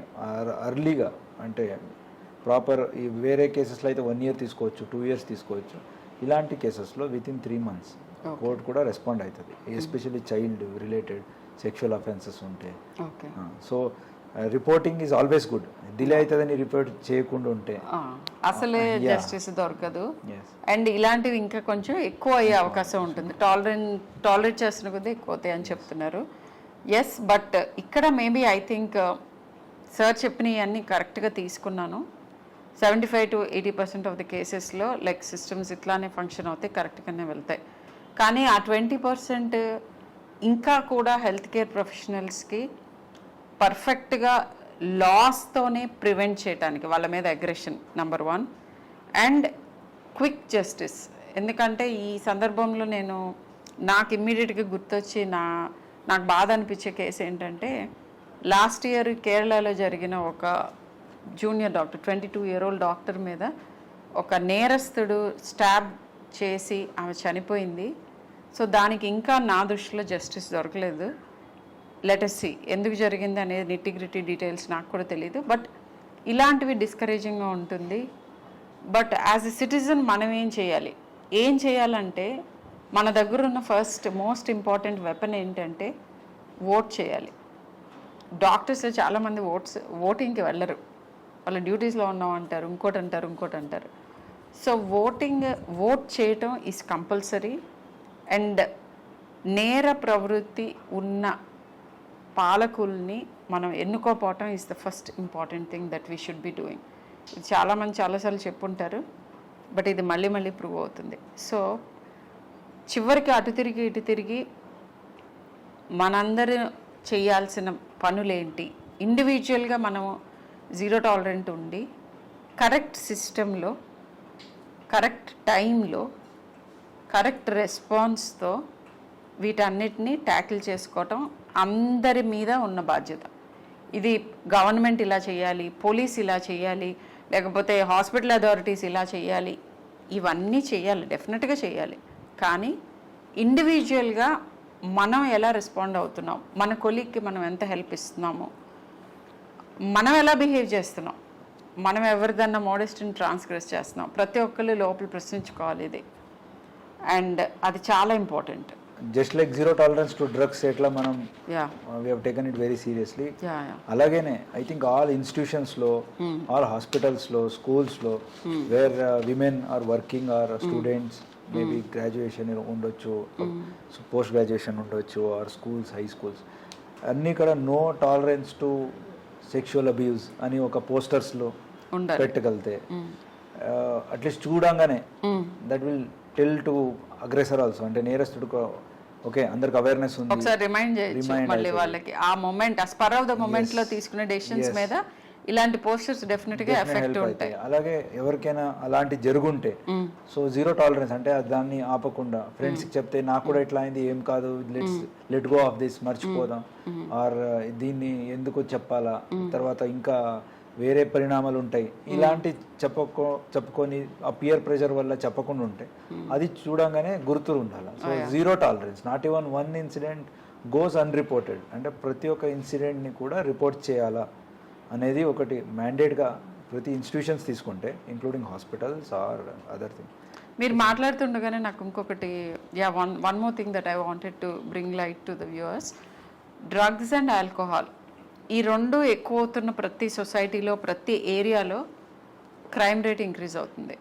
అర్లీగా, అంటే ప్రాపర్ వేరే కేసెస్లో అయితే 1 year తీసుకోవచ్చు, 2 years తీసుకోవచ్చు. ఇలాంటి కేసెస్లో విత్ ఇన్ 3 months కోర్ట్ కూడా రెస్పాండ్ అవుతుంది. Especially child related sexual offences ఉంటే. So reporting is always good. Delay అవుతుందని రిపోర్ట్ చేయకుండా ఉంటే అసలే జస్టిస్ దొరకదు. అండ్ ఇలాంటివి ఇంకా కొంచెం ఎక్కువ అయ్యే అవకాశం ఉంటుంది. టాలరేట్ చేస్తున్న కొద్దీ ఎక్కువ అవుతాయి అని చెప్తున్నారు. ఎస్, బట్ ఇక్కడ మేబీ ఐ థింక్ సార్ చెప్పినవి అన్నీ కరెక్ట్గా తీసుకున్నాను. 75 to 80% ఆఫ్ ది కేసెస్లో లైక్ సిస్టమ్స్ ఇట్లానే ఫంక్షన్ అవుతాయి, కరెక్ట్గానే వెళ్తాయి. కానీ ఆ 20% ఇంకా కూడా హెల్త్ కేర్ ప్రొఫెషనల్స్కి పర్ఫెక్ట్గా లాస్తోనే ప్రివెంట్ చేయడానికి, వాళ్ళ మీద aggression number 1 and quick justice. ఎందుకంటే ఈ సందర్భంలో నాకు ఇమ్మీడియట్గా గుర్తొచ్చి నా నాకు బాధ అనిపించే కేసు ఏంటంటే లాస్ట్ ఇయర్ కేరళలో జరిగిన ఒక జూనియర్ డాక్టర్ 22-year-old డాక్టర్ మీద ఒక నేరస్తుడు స్టాబ్ చేసి ఆమె చనిపోయింది. సో దానికి ఇంకా నా దృష్టిలో జస్టిస్ దొరకలేదు. లెటస్ సి ఎందుకు జరిగింది అనేది నిట్టిగ్రిటీ డీటెయిల్స్ నాకు కూడా తెలియదు. బట్ ఇలాంటివి డిస్కరేజింగ్గా ఉంటుంది. బట్ యాజ్ ఎ సిటిజన్ మనం ఏం చేయాలంటే మన దగ్గర ఉన్న ఫస్ట్ మోస్ట్ ఇంపార్టెంట్ వెపన్ ఏంటంటే ఓట్ చేయాలి. డాక్టర్స్ చాలామంది ఓటింగ్కి వెళ్ళరు, వాళ్ళ డ్యూటీస్లో ఉన్నామంటారు, ఇంకోటి అంటారు. సో ఓట్ చేయటం ఈజ్ కంపల్సరీ. అండ్ నేర ప్రవృత్తి ఉన్న పాలకుల్ని మనం ఎన్నుకోపోవటం is the first important thing that we should be doing. ఇది చాలామంది చాలాసార్లు చెప్పుంటారు, బట్ ఇది మళ్ళీ ప్రూవ్ అవుతుంది. సో చివరికి అటు తిరిగి ఇటు తిరిగి మనందరూ చేయాల్సిన పనులేంటి, ఇండివిజువల్గా మనము జీరో టాలరెంట్ ఉండి కరెక్ట్ సిస్టంలో కరెక్ట్ టైంలో కరెక్ట్ రెస్పాన్స్తో వీటన్నిటిని ట్యాకిల్ చేసుకోవటం అందరి మీద ఉన్న బాధ్యత. ఇది గవర్నమెంట్ ఇలా చేయాలి, పోలీస్ ఇలా చేయాలి, లేకపోతే హాస్పిటల్ అథారిటీస్ ఇలా చేయాలి, ఇవన్నీ చేయాలి, డెఫినెట్గా చేయాలి. కానీ ఇండివిజువల్గా మనం ఎలా రెస్పాండ్ అవుతున్నాం, మన కొలీగ్కి మనం ఎంత హెల్ప్ ఇస్తున్నామో, మనం ఎలా బిహేవ్ చేస్తున్నాం, మనం ఎవరిదన్నా మోడెస్ట్ని ట్రాన్స్గ్రెస్ చేస్తున్నాం, ప్రతి ఒక్కళ్ళు లోపల ప్రశ్నించుకోవాలి ఇది. అండ్ అది చాలా important. Just like zero tolerance to drugs ఎట్లా మనం we have taken it very seriously, అలాగేనే ఐ థింక్ ఆల్ ఇన్స్టిట్యూషన్స్లో, ఆల్ హాస్పిటల్స్లో, స్కూల్స్లో where women are working or students, maybe graduation ఉండొచ్చు, పోస్ట్ గ్రాడ్యుయేషన్ ఉండొచ్చు, ఆర్ స్కూల్స్, హై స్కూల్స్, అన్నీ కూడా no tolerance to sexual abuse అని ఒక పోస్టర్స్లో పెట్టగలితే అట్లీస్ట్ చూడంగానే that will tell to aggressor also, అంటే నేరస్తుడు ఓకే అందరికి అవేర్నెస్ ఉంది, ఒకసారి రిమైండ్ చేయొచ్చు మళ్ళీ వాళ్ళకి. ఆ మూమెంట్, ఆ స్పర్ ఆఫ్ ద మూమెంట్ లో తీసుకునే డెసిషన్స్ మీద ఇలాంటి పోస్టర్స్ డెఫినెట్ గా ఎఫెక్ట్ ఉంటాయి. అలాగే ఎవరికైనా అలాంటి జరుగుంటే సో జీరో టాలరెన్స్ అంటే దాన్ని ఆపకుండా ఫ్రెండ్స్కి చెప్తే నాకు కూడా ఇట్లా అయింది, ఏం కాదు, లెట్ గో ఆఫ్ దిస్, మర్చిపోదాం, ఆర్ దీన్ని ఎందుకు చెప్పాలా, తర్వాత ఇంకా వేరే పరిణామాలు ఉంటాయి, ఇలాంటి చెప్పుకొని ఆ పియర్ ప్రెషర్ వల్ల చెప్పకుండా ఉంటే అది చూడంగానే గుర్తు ఉండాలి. So zero tolerance, not even one incident goes unreported, అంటే ప్రతి ఒక్క ఇన్సిడెంట్ని కూడా రిపోర్ట్ చేయాలా అనేది ఒకటి మ్యాండేట్గా ప్రతి ఇన్స్టిట్యూషన్స్ తీసుకుంటే, including hospitals or other thing. మీరు మాట్లాడుతుండగానే నాకు ఇంకొకటి, one more thing that I wanted to bring light to the viewers. Drugs and alcohol ఈ రెండు ఎక్కువ అవుతున్న ప్రతి సొసైటీలో, ప్రతి ఏరియాలో క్రైమ్ రేట్ ఇంక్రీజ్ అవుతుంది.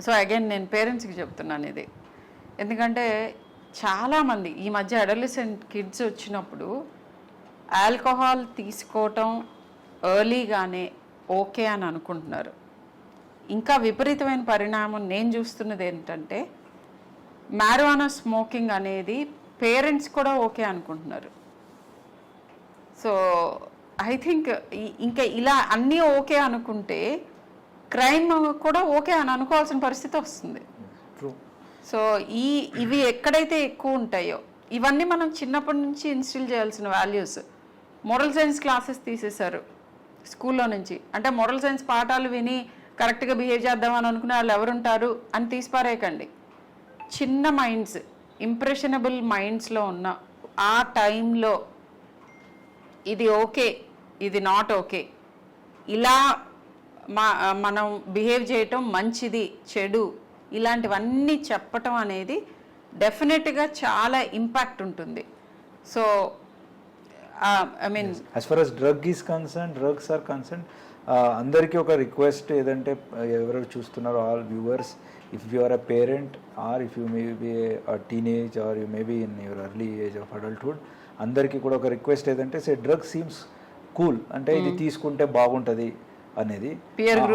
సో అగైన్ నేను పేరెంట్స్కి చెప్తున్నాను ఇది, ఎందుకంటే చాలామంది ఈ మధ్య అడోలసెంట్ కిడ్స్ వచ్చినప్పుడు ఆల్కహాల్ తీసుకోవటం ఎర్లీగానే ఓకే అని అనుకుంటున్నారు. ఇంకా విపరీతమైన పరిణామం నేను చూస్తున్నది ఏంటంటే మ్యారిజువానా స్మోకింగ్ అనేది పేరెంట్స్ కూడా ఓకే అనుకుంటున్నారు. సో ఐ థింక్ ఇంకా ఇలా అన్నీ ఓకే అనుకుంటే క్రైమ్ కూడా ఓకే అని అనుకోవాల్సిన పరిస్థితి వస్తుంది. సో ఇవి ఎక్కడైతే ఎక్కువ ఉంటాయో ఇవన్నీ మనం చిన్నప్పటి నుంచి ఇన్స్టిల్ చేయాల్సిన వాల్యూస్. మోరల్ సైన్స్ క్లాసెస్ తీసేశారు స్కూల్లో నుంచి, అంటే మోరల్ సైన్స్ పాఠాలు విని కరెక్ట్గా బిహేవ్ చేద్దామని అనుకునే వాళ్ళు ఎవరుంటారు అని తీసిపారేయకండి. చిన్న మైండ్స్, ఇంప్రెషనబుల్ మైండ్స్లో ఉన్న ఆ టైంలో ఇది ఓకే, ఇది నాట్ ఓకే, ఇలా మనం బిహేవ్ చేయటం మంచిది, చెడు, ఇలాంటివన్నీ చెప్పటం అనేది డెఫినెట్గా చాలా ఇంపాక్ట్ ఉంటుంది. So I mean as far as drugs are concern, అందరికీ ఒక రిక్వెస్ట్ ఏదంటే, ఎవరెవరు చూస్తున్నారో all viewers, if you are a parent or if you may be teenage or you may be in your early age of adulthood, అందరికీ కూడా ఒక request ఏదంటే, drug seems cool, అంటే ఇది తీసుకుంటే బాగుంటుంది అనేది,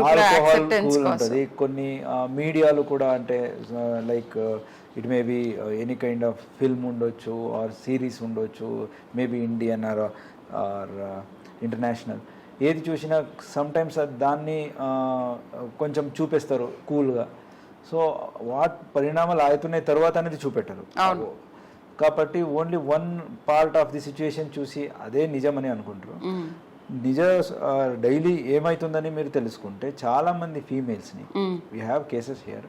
ఆల్కహాల్ కూల్ ఉంటుంది. కొన్ని మీడియాలు కూడా అంటే like it may be any kind of film ఉండొచ్చు ఆర్ సిరీస్ ఉండొచ్చు, మేబీ ఇండియన్ ఆర్ ఇంటర్నేషనల్, ఏది చూసినా సమ్టైమ్స్ దాన్ని కొంచెం చూపిస్తారు కూల్గా. సో వాట్ పరిణామాలు అవుతున్నాయి తర్వాత అనేది చూపెట్టరు. కాబట్టి only one part of the situation చూసి అదే నిజమని అనుకుంటారు. నిజ డైలీ ఏమవుతుందని మీరు తెలుసుకుంటే చాలా మంది ఫీమేల్స్ని వీ హ్యావ్ కేసెస్ హియర్